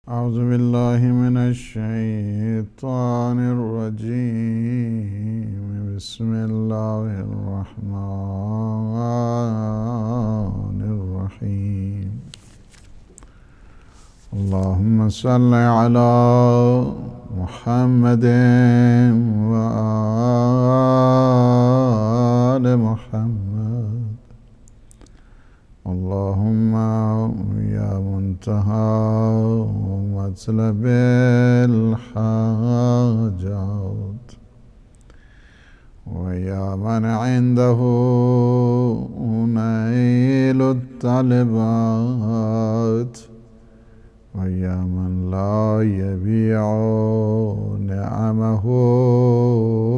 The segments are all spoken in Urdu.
أعوذ بالله من الشيطان الرجيم. بسم الله الرحمن الرحيم. اللهم صل على محمد وآل محمد. اللهم يا منتهى مطلب الحاجات ويا من عنده نيل الطلبات ويا من لا يبيع نعمه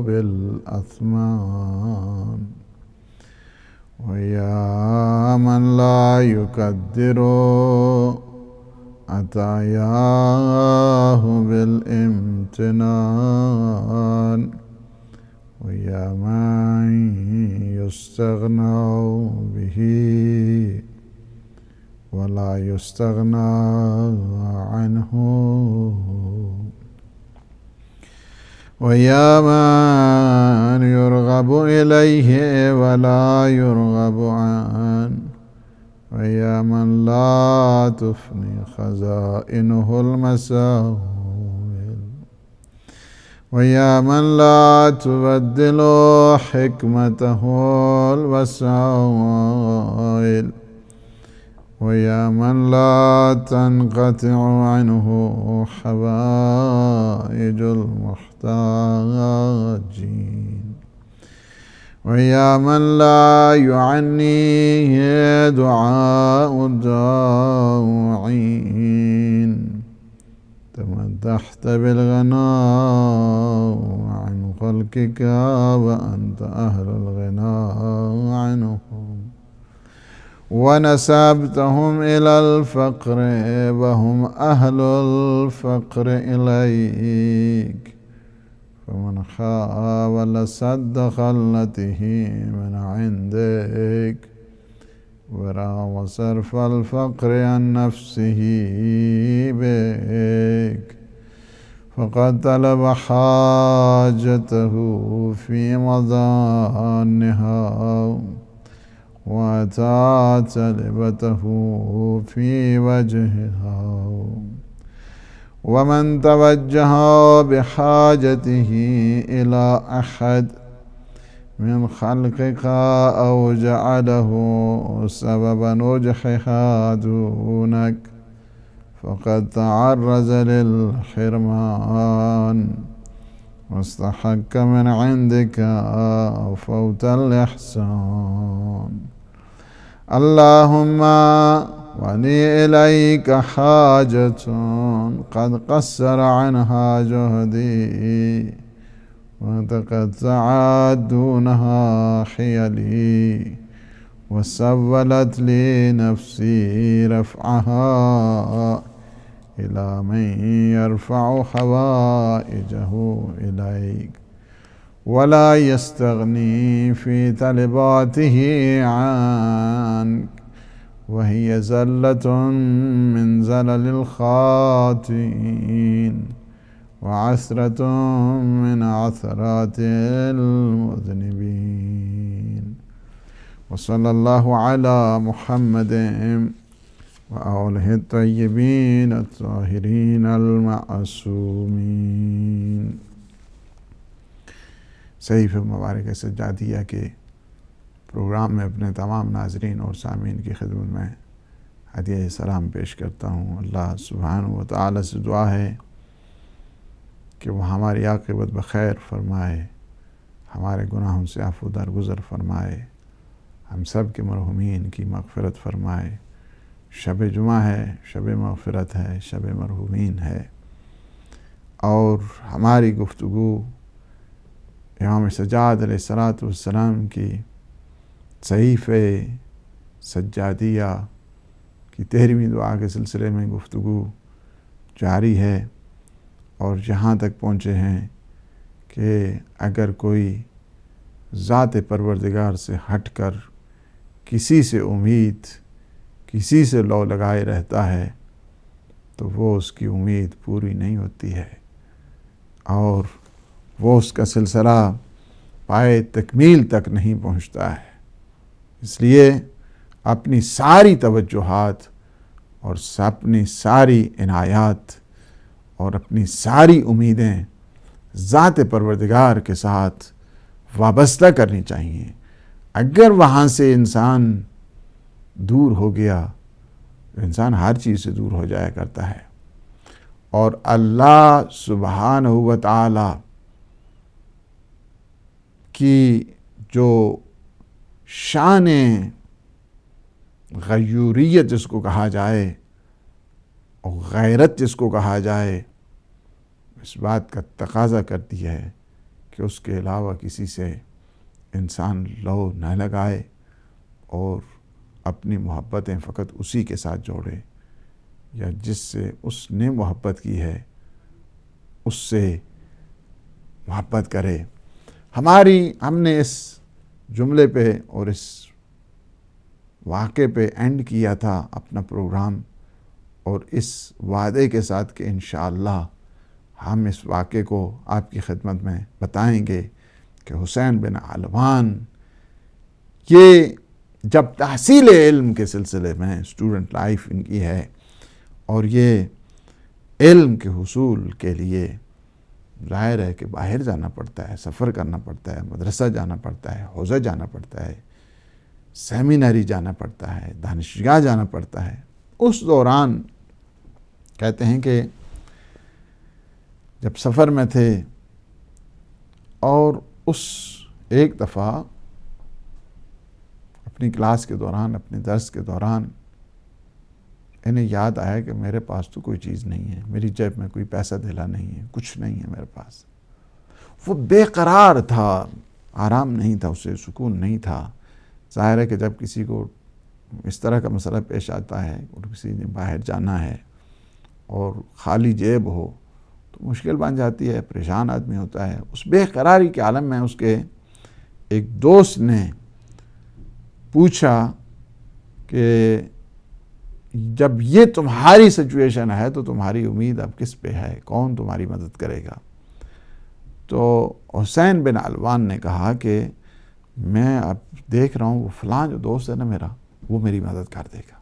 بالأثمان ويا من لا يقدر عطاياه بالامتنان ويا من يستغنى به ولا يستغنى عنه ويا من يرغب إليه ولا يرغب عنه ويا من لا تفني خزائنه المساوئ ويا من لا تبدل حكمته الوسائل ويا من لا تنقطع عنه حوائج المحتاجين ويا من لا يعنيه دعاء الداعين. تمدحت بالغناء عن خلقك وأنت أهل الغناء عنهم ونسبتهم إلى الفقر وهم أهل الفقر إليك. فمن حاول سد خلته من عندك ورام صرف الفقر عن نفسه بك فقد طلب حاجته في مظانها وأتى طلبته في وجهها. ومن توجه بحاجته إلى أحد من خلقك أو جعله سبب نجحها دونك فقد تعرض للحرمان واستحق من عندك فوت الإحسان. اللهم ولي إليك حاجة قد قصر عنها جهدي وتقطعت دونها حيلي وسولت لي نفسي رفعها إلى من يرفع حوائجه إليك ولا يستغني في طلباته عنك وهي زلة من زلل الخاطئين وعثرة من عثرات المذنبين. وصلى الله على محمد وآله الطيبين الطاهرين المعصومين. صحیفہ مبارک سجادیہ کے پروگرام میں اپنے تمام ناظرین اور سامعین کی خدمت میں ہدیہ سلام پیش کرتا ہوں۔ اللہ سبحانہ و تعالی سے دعا ہے کہ وہ ہماری عاقبت بخیر فرمائے، ہمارے گناہوں سے عفو درگزر فرمائے، ہم سب کے مرحومین کی مغفرت فرمائے۔ شب جمعہ ہے، شب مغفرت ہے، شب مرحومین ہے، اور ہماری گفتگو امام سجاد علیہ السلام کی صحیفہ سجادیہ کی 13ویں دعا کے سلسلے میں گفتگو جاری ہے، اور جہاں تک پہنچے ہیں کہ اگر کوئی ذات پروردگار سے ہٹ کر کسی سے امید، کسی سے لو لگائے رہتا ہے تو وہ اس کی امید پوری نہیں ہوتی ہے اور وہ اس کا سلسلہ پائے تکمیل تک نہیں پہنچتا ہے۔ اس لیے اپنی ساری توجہات اور اپنی ساری عنایات اور اپنی ساری امیدیں ذات پروردگار کے ساتھ وابستہ کرنی چاہیے۔ اگر وہاں سے انسان دور ہو گیا تو انسان ہر چیز سے دور ہو جایا کرتا ہے، اور اللہ سبحانہ و تعالی کی جو شان غیوریت جس کو کہا جائے اور غیرت جس کو کہا جائے، اس بات کا تقاضا کرتی ہے کہ اس کے علاوہ کسی سے انسان لو نہ لگائے اور اپنی محبتیں فقط اسی کے ساتھ جوڑے یا جس سے اس نے محبت کی ہے اس سے محبت کرے۔ ہم نے اس جملے پہ اور اس واقعے پہ اینڈ کیا تھا اپنا پروگرام، اور اس وعدے کے ساتھ کہ انشاءاللہ ہم اس واقعے کو آپ کی خدمت میں بتائیں گے کہ حسین بن علوان یہ جب تحصیل علم کے سلسلے میں اسٹوڈنٹ لائف ان کی ہے اور یہ علم کے حصول کے لیے ظاہر ہے کہ باہر جانا پڑتا ہے، سفر کرنا پڑتا ہے، مدرسہ جانا پڑتا ہے، حوزہ جانا پڑتا ہے، سیمینری جانا پڑتا ہے، دانشگاہ جانا پڑتا ہے۔ اس دوران کہتے ہیں کہ جب سفر میں تھے اور اس ایک دفعہ اپنی کلاس کے دوران، اپنے درس کے دوران انہیں یاد آیا کہ میرے پاس تو کوئی چیز نہیں ہے، میری جیب میں کوئی پیسہ دھیلا نہیں ہے، کچھ نہیں ہے میرے پاس۔ وہ بے قرار تھا، آرام نہیں تھا، اسے سکون نہیں تھا۔ ظاہر ہے کہ جب کسی کو اس طرح کا مسئلہ پیش آتا ہے اور کسی نے باہر جانا ہے اور خالی جیب ہو تو مشکل بن جاتی ہے، پریشان آدمی ہوتا ہے۔ اس بے قراری کے عالم میں اس کے ایک دوست نے پوچھا کہ جب یہ تمہاری سچویشن ہے تو تمہاری امید اب کس پہ ہے، کون تمہاری مدد کرے گا؟ تو حسین بن علوان نے کہا کہ میں اب دیکھ رہا ہوں وہ فلاں جو دوست ہے نا میرا، وہ میری مدد کر دے گا۔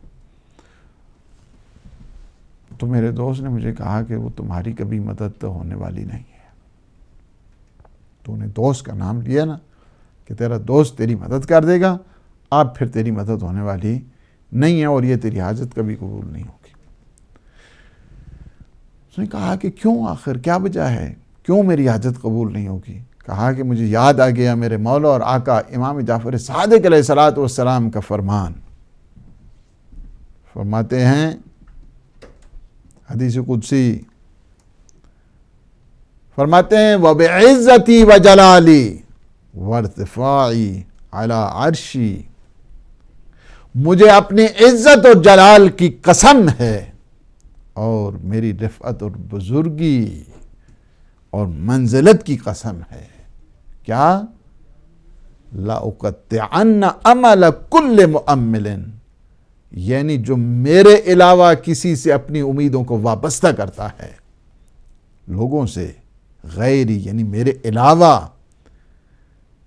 تو میرے دوست نے مجھے کہا کہ وہ تمہاری کبھی مدد تو ہونے والی نہیں ہے۔ تو نے دوست کا نام لیا نا کہ تیرا دوست تیری مدد کر دے گا، اب پھر تیری مدد ہونے والی نہیں ہے اور یہ تیری حاجت کبھی قبول نہیں ہوگی۔ اس نے کہا کہ کیوں، آخر کیا وجہ ہے، کیوں میری حاجت قبول نہیں ہوگی؟ کہا کہ مجھے یاد آ گیا میرے مولا اور آقا امام جعفر صادق علیہ السلام کا فرمان۔ فرماتے ہیں حدیث قدسی، فرماتے ہیں وَبِعِزَّتِي وَجَلَالِي وَارْتِفَاعِي عَلَىٰ عَرْشِي، مجھے اپنی عزت اور جلال کی قسم ہے اور میری رفعت اور بزرگی اور منزلت کی قسم ہے، کیا لَأُقَطِّعَنَّ عَمَلَ كُلِّ مُؤَمِّلٍ، یعنی جو میرے علاوہ کسی سے اپنی امیدوں کو وابستہ کرتا ہے، لوگوں سے، غیری یعنی میرے علاوہ،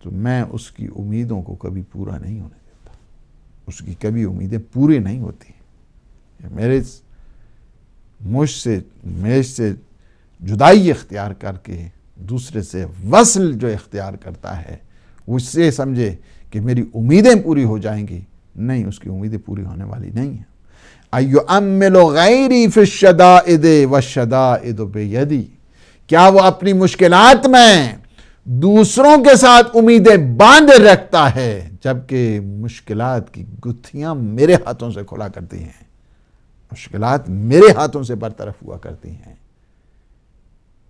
تو میں اس کی امیدوں کو کبھی پورا نہیں ہونے دیتا، اس کی کبھی امیدیں پوری نہیں ہوتی۔ مجھ سے جدائی اختیار کر کے دوسرے سے وصل جو اختیار کرتا ہے وہ اس سے سمجھے کہ میری امیدیں پوری ہو جائیں گی، نہیں، اس کی امیدیں پوری ہونے والی نہیں ہیں۔ اَيُؤَمِّلُ غَيْرِي فِي الشَّدَائِدِ وَالشَّدَائِدُ بِيَدِي، کیا وہ اپنی مشکلات میں دوسروں کے ساتھ امیدیں باندھے رکھتا ہے جبکہ مشکلات کی گتھیاں میرے ہاتھوں سے کھلا کرتی ہیں، مشکلات میرے ہاتھوں سے برطرف ہوا کرتی ہیں،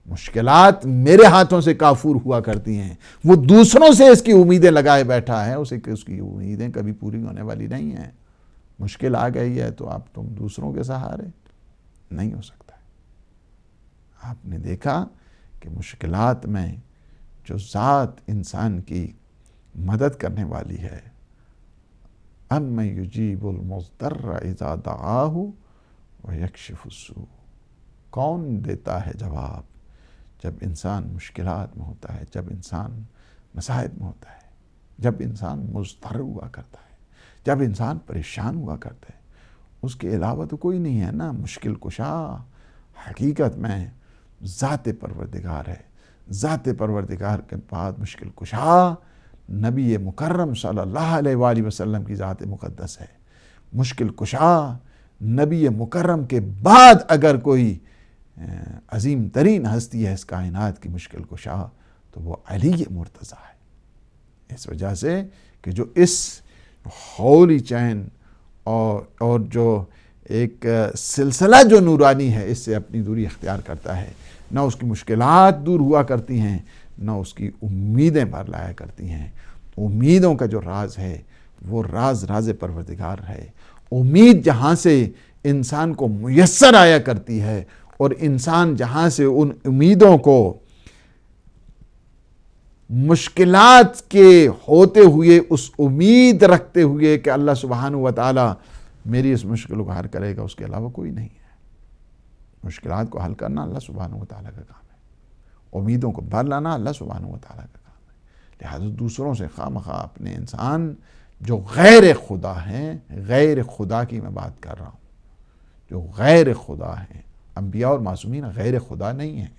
مشکلات میرے ہاتھوں سے کافور ہوا کرتی ہیں۔ وہ دوسروں سے اس کی امیدیں لگائے بیٹھا ہے، اس کی امیدیں کبھی پوری ہونے والی نہیں ہیں۔ مشکل آ گئی ہے تو آپ تم دوسروں کے سہارے، نہیں ہو سکتا۔ آپ نے دیکھا کہ مشکلات میں جو ذات انسان کی مدد کرنے والی ہے، اَمَّن يُجِيبُ الْمُضْطَرَّ إِذَا دَعَاهُ وَيَكْشِفُ السُّوءَ، کون دیتا ہے جواب جب انسان مشکلات میں ہوتا ہے، جب انسان مصائب میں ہوتا ہے، جب انسان مضطر ہوا کرتا ہے، جب انسان پریشان ہوا کرتا ہے، اس کے علاوہ تو کوئی نہیں ہے نا مشکل کشا۔ حقیقت میں ذات پروردگار ہے، ذات پروردگار کے بعد مشکل کشا نبی مکرم صلی اللہ علیہ وآلہ وسلم کی ذات مقدس ہے۔ مشکل کشا نبی مکرم کے بعد اگر کوئی عظیم ترین ہستی ہے اس کائنات کی مشکل کشا تو وہ علی مرتضیٰ ہے۔ اس وجہ سے کہ جو اس ہولی چین اور جو ایک سلسلہ جو نورانی ہے اس سے اپنی دوری اختیار کرتا ہے، نہ اس کی مشکلات دور ہوا کرتی ہیں، نہ اس کی امیدیں بھر لایا کرتی ہیں۔ امیدوں کا جو راز ہے وہ راز پروردگار ہے۔ امید جہاں سے انسان کو میسر آیا کرتی ہے اور انسان جہاں سے ان امیدوں کو مشکلات کے ہوتے ہوئے اس امید رکھتے ہوئے کہ اللہ سبحانہ وتعالی میری اس مشکل کو حل کرے گا، اس کے علاوہ کوئی نہیں ہے۔ مشکلات کو حل کرنا اللہ سبحانہ وتعالی کا کام ہے، امیدوں کو بھر لانا اللہ سبحانہ وتعالی کا کام ہے۔ لہذا دوسروں سے خواہ مخواہ اپنے انسان جو غیر خدا ہیں، غیر خدا کی میں بات کر رہا ہوں، جو غیر خدا ہیں، انبیاء اور معصومین غیر خدا نہیں ہیں،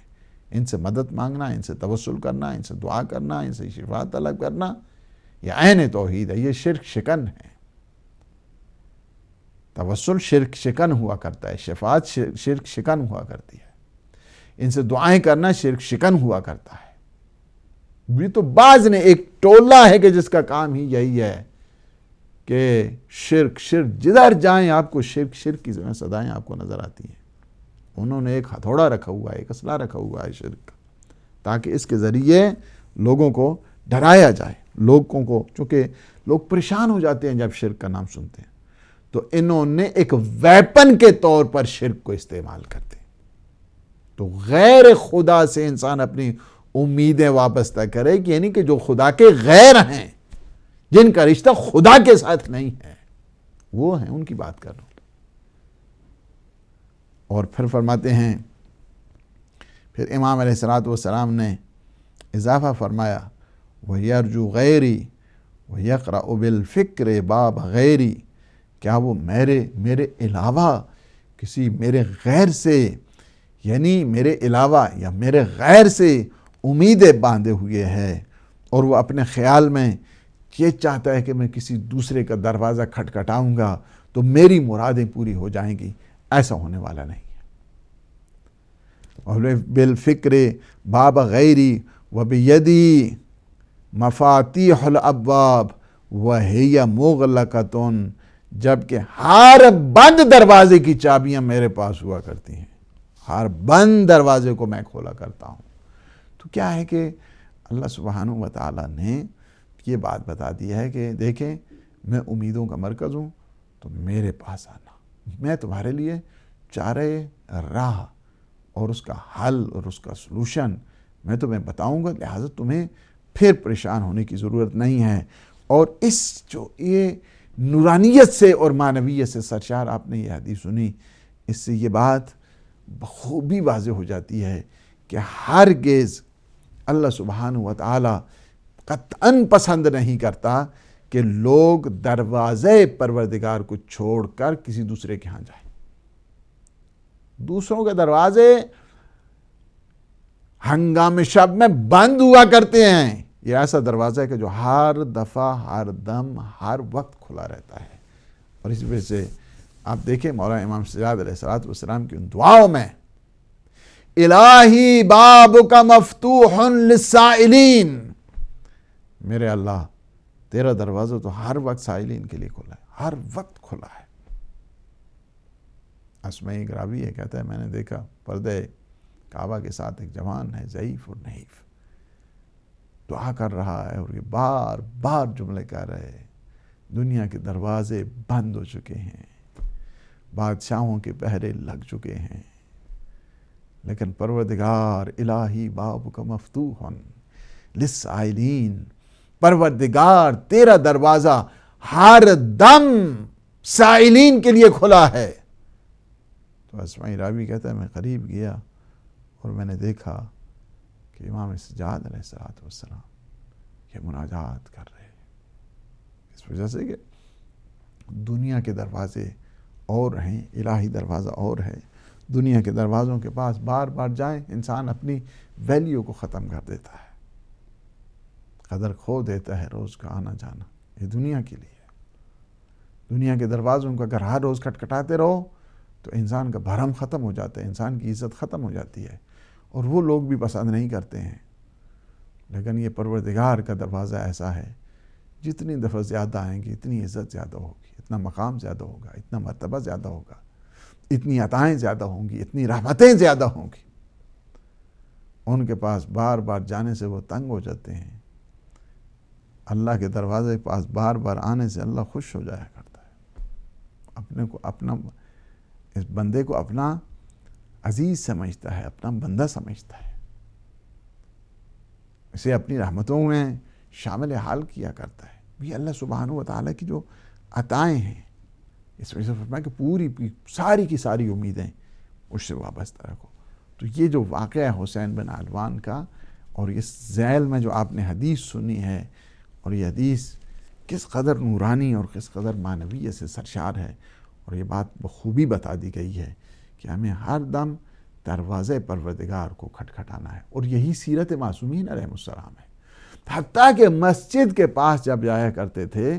ان سے مدد مانگنا، ان سے توسل کرنا، ان سے دعا کرنا، ان سے شفاعت طلب کرنا، یہ عین توحید ہے، یہ شرک شکن ہے۔ توسل شرک شکن ہوا کرتا ہے، شفاعت شرک شکن ہوا کرتی ہے، ان سے دعائیں کرنا شرک شکن ہوا کرتا ہے۔ یہ تو بعض نے ایک ٹولہ ہے کہ جس کا کام ہی یہی ہے کہ شرک جدھر جائیں آپ کو شرک کی صدائیں آپ کو نظر آتی ہیں۔ انہوں نے ایک ہتھوڑا رکھا ہوا ہے، ایک اسلحہ رکھا ہوا ہے شرک کا، تاکہ اس کے ذریعے لوگوں کو ڈرایا جائے، لوگوں کو، چونکہ لوگ پریشان ہو جاتے ہیں جب شرک کا نام سنتے ہیں، تو انہوں نے ایک ویپن کے طور پر شرک کو استعمال کرتے ہیں۔ تو غیر خدا سے انسان اپنی امیدیں وابستہ کرے کہ یعنی کہ جو خدا کے غیر ہیں، جن کا رشتہ خدا کے ساتھ نہیں ہے، وہ ہیں، ان کی بات کر رہا ہوں۔ اور پھر فرماتے ہیں، پھر امام علیہ السلام نے اضافہ فرمایا، وَيَرْجُو غَيْرِي وَيَقْرَأُ بِالْفِكْرِ بَابَ غَيْرِي، کیا وہ میرے علاوہ کسی میرے غیر سے، یعنی میرے علاوہ یا میرے غیر سے امیدیں باندھے ہوئے ہے، اور وہ اپنے خیال میں یہ چاہتا ہے کہ میں کسی دوسرے کا دروازہ کھٹکھٹاؤں گا تو میری مرادیں پوری ہو جائیں گی، ایسا ہونے والا نہیں ہے۔ اور بالفکر باب غیری وبیدی مفاتیح الابواب وہی مغلقۃ، جبکہ ہر بند دروازے کی چابیاں میرے پاس ہوا کرتی ہیں، ہر بند دروازے کو میں کھولا کرتا ہوں۔ تو کیا ہے کہ اللہ سبحانہ وتعالی نے یہ بات بتا دی ہے کہ دیکھیں میں امیدوں کا مرکز ہوں، تو میرے پاس آنا، میں تمہارے لیے چارے راہ اور اس کا حل اور اس کا سلوشن میں تمہیں بتاؤں گا، لہٰذا تمہیں پھر پریشان ہونے کی ضرورت نہیں ہے۔ اور اس جو یہ نورانیت سے اور معنویت سے سرشار آپ نے یہ حدیث سنی، اس سے یہ بات بخوبی واضح ہو جاتی ہے کہ ہرگز اللہ سبحانہ وتعالی قطعاً پسند نہیں کرتا کہ لوگ دروازے پروردگار کو چھوڑ کر کسی دوسرے کے ہاں جائیں۔ دوسروں کے دروازے ہنگام شب میں بند ہوا کرتے ہیں، یہ ایسا دروازہ ہے کہ جو ہر دفعہ، ہر دم، ہر وقت کھلا رہتا ہے۔ اور اس وجہ سے آپ دیکھیں مولانا امام سجاد علیہ السلام کی ان دعاؤں میں، الہی بابک مفتوح للسائلین، میرے اللہ تیرا دروازہ تو ہر وقت سائلین کے لیے کھلا ہے، ہر وقت کھلا ہے۔ اسمعی گراوی ہے، کہتا ہے میں نے دیکھا پردے کعبہ کے ساتھ ایک جوان ہے، ضعیف اور نحیف، دعا کر رہا ہے اور یہ بار بار جملے کہہ رہے ہیں، دنیا کے دروازے بند ہو چکے ہیں، بادشاہوں کے پہرے لگ چکے ہیں، لیکن پروردگار الہی بابک مفتوح للسائلین، پروردگار تیرا دروازہ ہر دم سائلین کے لیے کھلا ہے۔ تو اسمعی راوی کہتا ہے میں قریب گیا اور میں نے دیکھا کہ امام سجاد علیہ السلام یہ مناجات کر رہے ہیں، اس وجہ سے کہ دنیا کے دروازے اور ہیں، الہی دروازہ اور ہے۔ دنیا کے دروازوں کے پاس بار بار جائیں، انسان اپنی ویلیو کو ختم کر دیتا ہے، قدر کھو دیتا ہے روز کا آنا جانا۔ یہ دنیا کے لیے ہے۔ دنیا کے دروازوں کو اگر ہر روز کھٹکھٹاتے رہو تو انسان کا بھرم ختم ہو جاتا ہے، انسان کی عزت ختم ہو جاتی ہے، اور وہ لوگ بھی پسند نہیں کرتے ہیں۔ لیکن یہ پروردگار کا دروازہ ایسا ہے، جتنی دفعہ زیادہ آئیں گی اتنی عزت زیادہ ہوگی، اتنا مقام زیادہ ہوگا، اتنا مرتبہ زیادہ ہوگا، اتنی عطائیں زیادہ ہوں گی، اتنی رحمتیں زیادہ ہوں گی۔ ان کے پاس بار بار جانے سے وہ تنگ ہو جاتے ہیں۔ اللہ کے دروازے کے پاس بار بار آنے سے اللہ خوش ہو جایا کرتا ہے، اپنے کو اپنا، اس بندے کو اپنا عزیز سمجھتا ہے، اپنا بندہ سمجھتا ہے، اسے اپنی رحمتوں میں شامل حال کیا کرتا ہے۔ یہ اللہ سبحانہ و تعالیٰ کی جو عطائیں ہیں، اس وجہ سے فرمایا کہ پوری ساری کی ساری امیدیں اس سے وابستہ رکھو۔ تو یہ جو واقعہ حسین بن علوان کا، اور اس ذیل میں جو آپ نے حدیث سنی ہے، اور یہ حدیث کس قدر نورانی اور کس قدر معنویت سے سرشار ہے، اور یہ بات بخوبی بتا دی گئی ہے کہ ہمیں ہر دم دروازے پروردگار کو کھٹکھٹانا ہے، اور یہی سیرت معصومین علیہ السلام ہے۔ حتیٰ کہ مسجد کے پاس جب جایا کرتے تھے،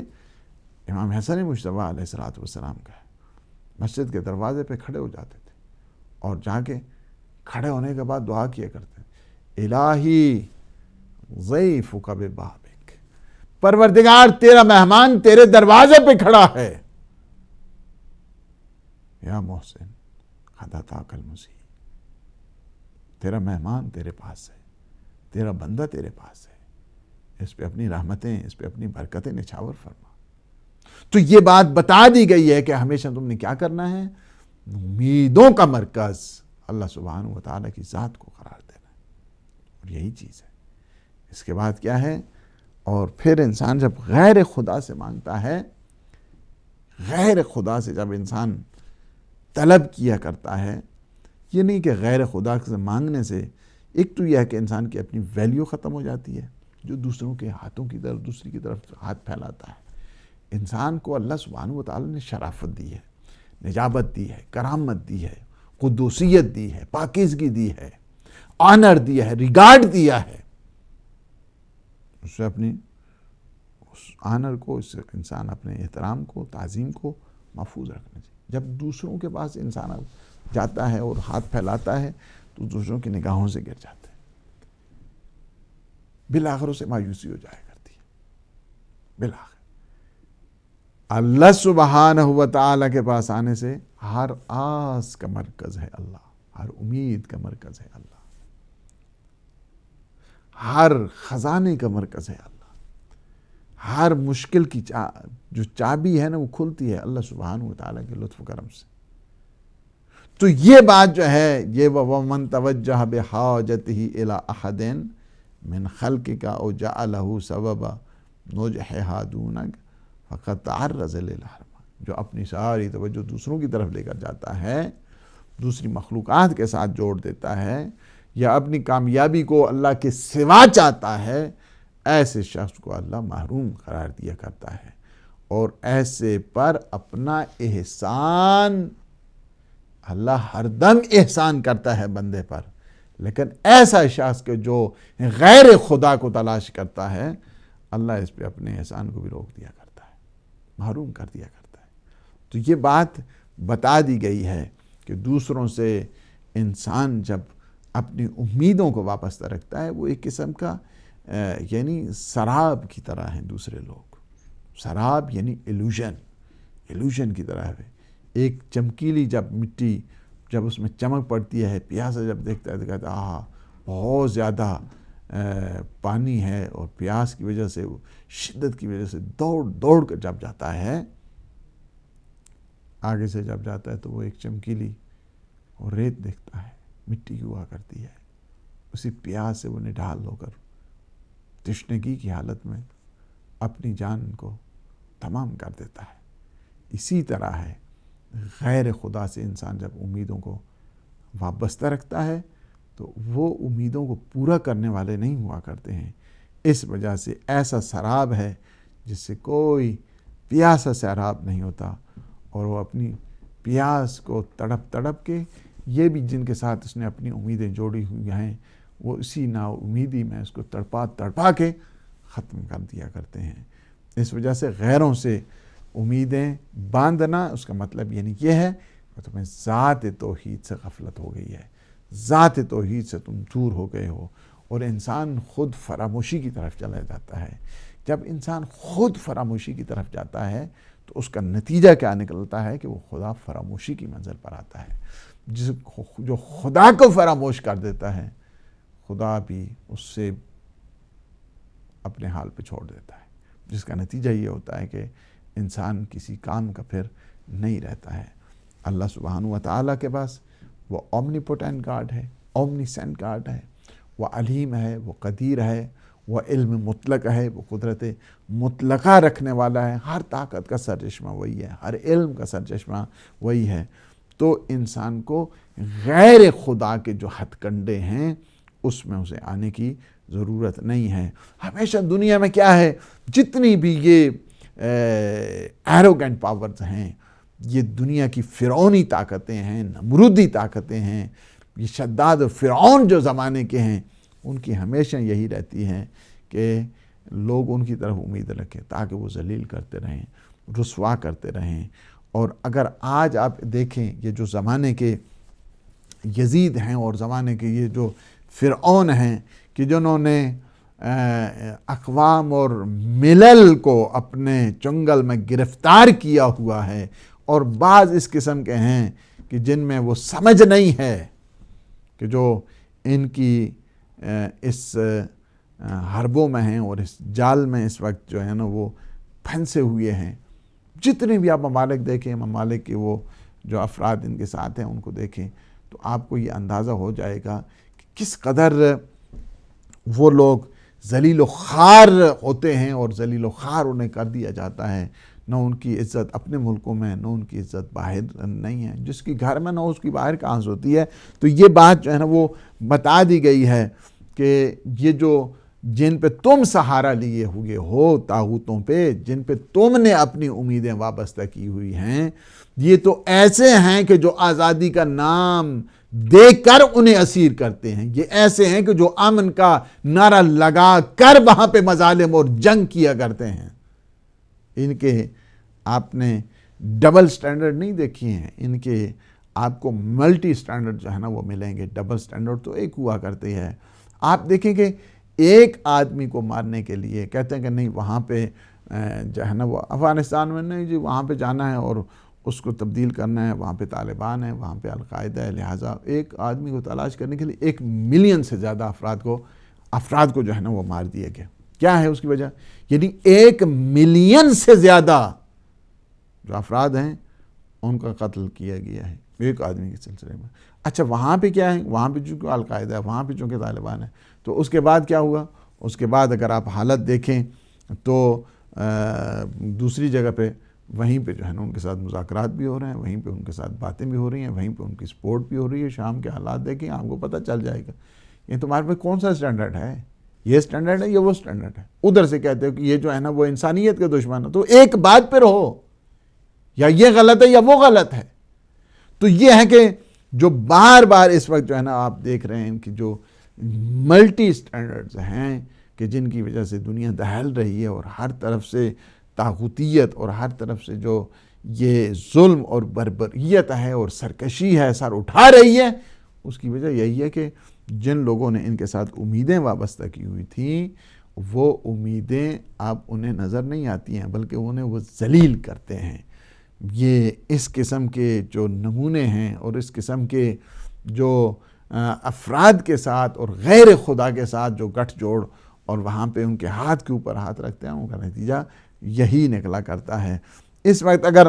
امام حسن مجتبیٰ علیہ السلام کا مسجد کے دروازے پہ کھڑے ہو جاتے تھے، اور جا کے کھڑے ہونے کے بعد دعا کیا کرتے ہیں، الہی ضیفک ببابک، پروردگار تیرا مہمان تیرے دروازے پہ کھڑا ہے، یا محسن قد اتاک المسیح، تیرا مہمان تیرے پاس ہے، تیرا بندہ تیرے پاس ہے، اس پہ اپنی رحمتیں، اس پہ اپنی برکتیں نچھاور فرما۔ تو یہ بات بتا دی گئی ہے کہ ہمیشہ تم نے کیا کرنا ہے، امیدوں کا مرکز اللہ سبحانہ و تعالیٰ کی ذات کو قرار دینا ہے، اور یہی چیز ہے۔ اس کے بعد کیا ہے، اور پھر انسان جب غیر خدا سے مانگتا ہے، غیر خدا سے جب انسان طلب کیا کرتا ہے، یہ نہیں کہ غیر خدا سے مانگنے سے ایک تو یہ ہے کہ انسان کی اپنی ویلیو ختم ہو جاتی ہے، جو دوسروں کے ہاتھوں کی طرف، دوسری کی طرف ہاتھ پھیلاتا ہے۔ انسان کو اللہ سبحانہ و تعالیٰ نے شرافت دی ہے، نجابت دی ہے، کرامت دی ہے، قدوسیت دی ہے، پاکیزگی دی ہے، آنر دیا ہے، ریگارڈ دیا ہے۔ اس سے اپنی اس آنر کو، اس سے انسان اپنے احترام کو، تعظیم کو محفوظ رکھنا چاہیے۔ جب دوسروں کے پاس انسان جاتا ہے اور ہاتھ پھیلاتا ہے تو دوسروں کی نگاہوں سے گر جاتا ہے، بالآخر اسے مایوسی ہو جایا کرتی ہے۔ بالآخر اللہ سبحانہ و تعالیٰ کے پاس آنے سے ہر آس کا مرکز ہے اللہ، ہر امید کا مرکز ہے اللہ، ہر خزانے کا مرکز ہے اللہ، ہر مشکل کی جو چابی ہے نا وہ کھلتی ہے اللہ سبحانہ و تعالیٰ کے لطف و کرم سے۔ تو یہ بات جو ہے، یہ وَمَنْ تَوَجَّهَ بِحَاجَتِهِ إِلَىٰ أَحَدٍ مِنْ خَلْقِكَ أَوْ جَعَلَهُ سَبَبًا نُجْحِهَا دُونَكَ فَقَدْ تَعَرَّضَ لِلْحَرْمَانِ، جو اپنی ساری توجہ دوسروں کی طرف لے کر جاتا ہے، دوسری مخلوقات کے ساتھ جوڑ دیتا ہے، یا اپنی کامیابی کو اللہ کے سوا چاہتا ہے، ایسے شخص کو اللہ محروم قرار دیا کرتا ہے، اور ایسے پر اپنا احسان، اللہ ہر دم احسان کرتا ہے بندے پر، لیکن ایسا شخص کہ جو غیر خدا کو تلاش کرتا ہے، اللہ اس پہ اپنے احسان کو بھی روک دیا کرتا ہے، محروم کر دیا کرتا ہے۔ تو یہ بات بتا دی گئی ہے کہ دوسروں سے انسان جب اپنی امیدوں کو وابستہ رکھتا ہے، وہ ایک قسم کا یعنی سراب کی طرح ہیں دوسرے لوگ۔ سراب یعنی ایلوژن کی طرح ہے۔ ایک چمکیلی جب مٹی، جب اس میں چمک پڑتی ہے، پیاسا جب دیکھتا ہے تو کہتا ہے آہا بہت زیادہ پانی ہے، اور پیاس کی وجہ سے، شدت کی وجہ سے دوڑ کر جب جاتا ہے، آگے سے جب جاتا ہے تو وہ ایک چمکیلی اور ریت دیکھتا ہے، مٹی کی ہوا کرتی ہے، اسی پیاس سے وہ نڈھال ہو کر تشنگی کی حالت میں اپنی جان کو تمام کر دیتا ہے۔ اسی طرح ہے غیر خدا سے انسان جب امیدوں کو وابستہ رکھتا ہے تو وہ امیدوں کو پورا کرنے والے نہیں ہوا کرتے ہیں. اس وجہ سے ایسا سراب ہے جس سے کوئی پیاسا سیراب نہیں ہوتا، اور وہ اپنی پیاس کو تڑپ تڑپ کے، یہ بھی جن کے ساتھ اس نے اپنی امیدیں جوڑی ہوئی ہیں وہ اسی نا امیدی میں اس کو تڑپا تڑپا کے ختم کر دیا کرتے ہیں. اس وجہ سے غیروں سے امیدیں باندھنا اس کا مطلب یعنی یہ ہے کہ تمہیں ذات توحید سے غفلت ہو گئی ہے، ذات توحید سے تم دور ہو گئے ہو، اور انسان خود فراموشی کی طرف چلا جاتا ہے. جب انسان خود فراموشی کی طرف جاتا ہے تو اس کا نتیجہ کیا نکلتا ہے کہ وہ خدا فراموشی کی منزل پر آتا ہے. جو خدا کو فراموش کر دیتا ہے خدا بھی اس سے اپنے حال پہ چھوڑ دیتا ہے، جس کا نتیجہ یہ ہوتا ہے کہ انسان کسی کام کا پھر نہیں رہتا ہے. اللہ سبحانہ و تعالیٰ کے پاس وہ اومنی پوٹینٹ گاڈ ہے، اومنی سینٹ گاڈ ہے، وہ علیم ہے، وہ قدیر ہے، وہ علم مطلق ہے، وہ قدرت مطلقہ رکھنے والا ہے. ہر طاقت کا سرچشمہ وہی ہے، ہر علم کا سرچشمہ وہی ہے. تو انسان کو غیر خدا کے جو ہتھ کنڈے ہیں اس میں اسے آنے کی ضرورت نہیں ہے. ہمیشہ دنیا میں کیا ہے، جتنی بھی یہ ایروگنٹ پاورز ہیں، یہ دنیا کی فرعونی طاقتیں ہیں، نمرودی طاقتیں ہیں، یہ شداد و فرعون جو زمانے کے ہیں، ان کی ہمیشہ یہی رہتی ہے کہ لوگ ان کی طرف امید رکھیں تاکہ وہ ذلیل کرتے رہیں، رسوا کرتے رہیں. اور اگر آج آپ دیکھیں یہ جو زمانے کے یزید ہیں اور زمانے کے یہ جو فرعون ہیں کہ جنہوں نے اقوام اور ملل کو اپنے چنگل میں گرفتار کیا ہوا ہے، اور بعض اس قسم کے ہیں کہ جن میں وہ سمجھ نہیں ہے کہ جو ان کی اس حربوں میں ہیں اور اس جال میں اس وقت جو ہے نا وہ پھنسے ہوئے ہیں. جتنے بھی آپ ممالک دیکھیں، ممالک کے وہ جو افراد ان کے ساتھ ہیں ان کو دیکھیں تو آپ کو یہ اندازہ ہو جائے گا کہ کس قدر وہ لوگ ذلیل و خوار ہوتے ہیں، اور ذلیل و خوار انہیں کر دیا جاتا ہے. نہ ان کی عزت اپنے ملکوں میں، نہ ان کی عزت باہر نہیں ہے. جس کی گھر میں نہ اس کی باہر کہاں سے ہوتی ہے. تو یہ بات جو ہے نا وہ بتا دی گئی ہے کہ یہ جو جن پہ تم سہارا لیے ہوئے ہو طاغوتوں پہ، جن پہ تم نے اپنی امیدیں وابستہ کی ہوئی ہیں، یہ تو ایسے ہیں کہ جو آزادی کا نام دے کر انہیں اسیر کرتے ہیں. یہ ایسے ہیں کہ جو امن کا نعرہ لگا کر وہاں پہ مظالم اور جنگ کیا کرتے ہیں. ان کے آپ نے ڈبل سٹینڈرڈ نہیں دیکھی ہیں، ان کے آپ کو ملٹی سٹینڈرڈ جو ہے نا وہ ملیں گے. ڈبل سٹینڈرڈ تو ایک ہوا کرتی ہے. آپ دیکھیں کہ ایک آدمی کو مارنے کے لیے کہتے ہیں کہ نہیں وہاں پہ جو ہے نا وہ افغانستان میں نہیں جی، وہاں پہ جانا ہے اور اس کو تبدیل کرنا ہے، وہاں پہ طالبان ہے، وہاں پہ القاعدہ ہے، لہٰذا ایک آدمی کو تلاش کرنے کے لیے 1 ملین سے زیادہ افراد کو جو ہے نا وہ مار دیا گیا. کیا ہے اس کی وجہ؟ یعنی 1 ملین سے زیادہ جو افراد ہیں ان کا قتل کیا گیا ہے ایک آدمی کے سلسلے میں. اچھا وہاں پہ کیا ہے؟ وہاں پہ چونکہ القاعدہ ہے، وہاں پہ چونکہ طالبان ہے. تو اس کے بعد کیا ہوا؟ اس کے بعد اگر آپ حالت دیکھیں تو دوسری جگہ پہ وہیں پہ جو ہے نا ان کے ساتھ مذاکرات بھی ہو رہے ہیں، وہیں پہ ان کے ساتھ باتیں بھی ہو رہی ہیں، وہیں پہ ان کی سپورٹ بھی ہو رہی ہے. شام کے حالات دیکھیں آپ کو پتہ چل جائے گا. یہ تمہارے پہ کون سا سٹینڈرڈ ہے؟ یہ سٹینڈرڈ ہے یا وہ سٹینڈرڈ ہے؟ ادھر سے کہتے ہو کہ یہ جو ہے نا وہ انسانیت کے دشمن ہے. تو ایک بات پہ رہو، یا یہ غلط ہے یا وہ غلط ہے. تو یہ ہے کہ جو بار بار اس وقت جو ہے نا آپ دیکھ رہے ہیں کہ جو ملٹی سٹینڈرڈز ہیں کہ جن کی وجہ سے دنیا دہل رہی ہے اور ہر طرف سے طاغوتیت اور ہر طرف سے جو یہ ظلم اور بربریت ہے اور سرکشی ہے سر اٹھا رہی ہے، اس کی وجہ یہی ہے کہ جن لوگوں نے ان کے ساتھ امیدیں وابستہ کی ہوئی تھیں وہ امیدیں اب انہیں نظر نہیں آتی ہیں بلکہ انہیں وہ ذلیل کرتے ہیں. یہ اس قسم کے جو نمونے ہیں اور اس قسم کے جو افراد کے ساتھ اور غیر خدا کے ساتھ جو گٹھ جوڑ اور وہاں پہ ان کے ہاتھ کے اوپر ہاتھ رکھتے ہیں، ان کا نتیجہ یہی نکلا کرتا ہے. اس وقت اگر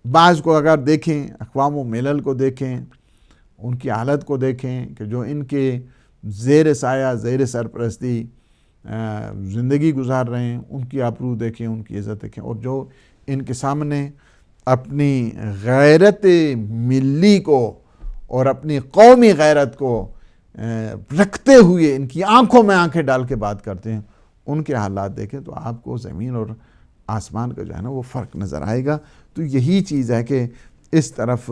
بعض کو اگر دیکھیں، اقوام و ملل کو دیکھیں، ان کی حالت کو دیکھیں کہ جو ان کے زیر سایہ زیر سرپرستی زندگی گزار رہے ہیں، ان کی آبرو دیکھیں، ان کی عزت دیکھیں، اور جو ان کے سامنے اپنی غیرت ملی کو اور اپنی قومی غیرت کو رکھتے ہوئے ان کی آنکھوں میں آنکھیں ڈال کے بات کرتے ہیں، ان کے حالات دیکھیں تو آپ کو زمین اور آسمان کا جو ہے نا وہ فرق نظر آئے گا۔ تو یہی چیز ہے کہ اس طرف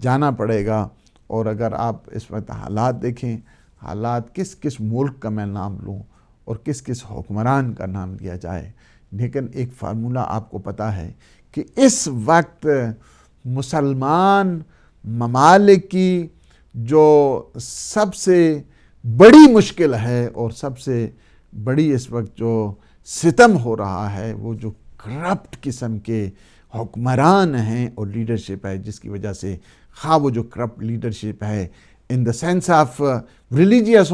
جانا پڑے گا۔ اور اگر آپ اس وقت حالات دیکھیں، حالات کس کس ملک کا میں نام لوں اور کس کس حکمران کا نام لیا جائے، لیکن ایک فارمولہ آپ کو پتہ ہے کہ اس وقت مسلمان ممالک کی جو سب سے بڑی مشکل ہے اور سب سے بڑی اس وقت جو ستم ہو رہا ہے، وہ جو کرپٹ قسم کے حکمران ہیں اور لیڈرشپ ہے، جس کی وجہ سے خواہ وہ جو کرپٹ لیڈرشپ ہے ان دا سینس آف ریلیجیس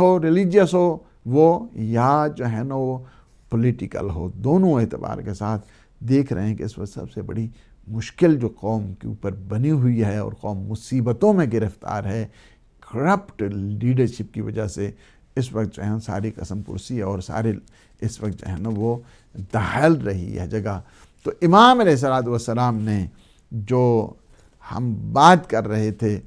ہو وہ، یا جو ہے نا وہ پولیٹیکل ہو، دونوں اعتبار کے ساتھ دیکھ رہے ہیں کہ اس وقت سب سے بڑی مشکل جو قوم کے اوپر بنی ہوئی ہے اور قوم مصیبتوں میں گرفتار ہے، کرپٹ لیڈرشپ کی وجہ سے اس وقت جو ہے ساری قسم پرسی اور سارے اس وقت جو ہے نا وہ دہل رہی ہے جگہ۔ تو امام علیہ السلام نے جو ہم بات کر رہے تھے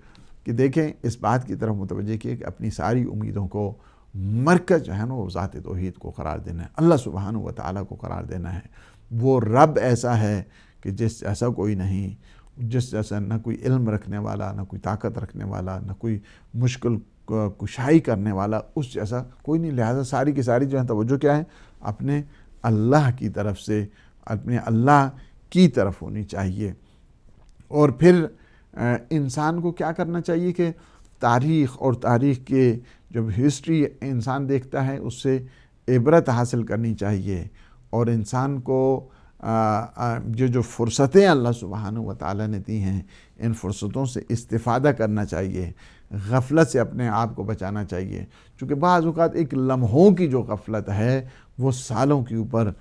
کہ دیکھیں اس بات کی طرف متوجہ کیے کہ اپنی ساری امیدوں کو مرکز جو ہے نا وہ ذات توحید کو قرار دینا ہے، اللہ سبحانہ و تعالیٰ کو قرار دینا ہے۔ وہ رب ایسا ہے کہ جس ایسا کوئی نہیں، جس جیسا نہ کوئی علم رکھنے والا، نہ کوئی طاقت رکھنے والا، نہ کوئی مشکل کشائی کرنے والا، اس جیسا کوئی نہیں۔ لہٰذا ساری کی ساری جو ہے توجہ کیا ہے؟ اپنے اللہ کی طرف سے، اپنے اللہ کی طرف ہونی چاہیے۔ اور پھر انسان کو کیا کرنا چاہیے کہ تاریخ اور تاریخ کے جب ہسٹری انسان دیکھتا ہے اس سے عبرت حاصل کرنی چاہیے، اور انسان کو جو فرصتیں اللہ سبحانہ و تعالیٰ نے دی ہیں ان فرصتوں سے استفادہ کرنا چاہیے، غفلت سے اپنے آپ کو بچانا چاہیے، چونکہ بعض اوقات ایک لمحوں کی جو غفلت ہے وہ سالوں کے اوپر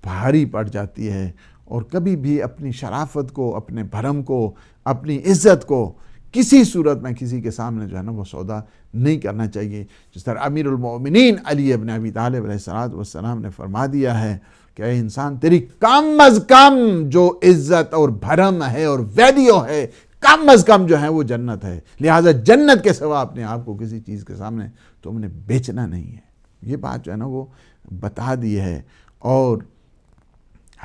بھاری پڑ جاتی ہے۔ اور کبھی بھی اپنی شرافت کو، اپنے بھرم کو، اپنی عزت کو کسی صورت میں کسی کے سامنے جو ہے نا وہ سودا نہیں کرنا چاہیے۔ جس طرح امیر المومنین علی ابن ابی طالب علیہ السلام نے فرما دیا ہے کہ اے انسان، تیری کم از کم جو عزت اور بھرم ہے اور ویلیو ہے، کم از کم جو ہے وہ جنت ہے، لہٰذا جنت کے سوا اپنے آپ کو کسی چیز کے سامنے تم نے بیچنا نہیں ہے۔ یہ بات جو ہے نا وہ بتا دی ہے۔ اور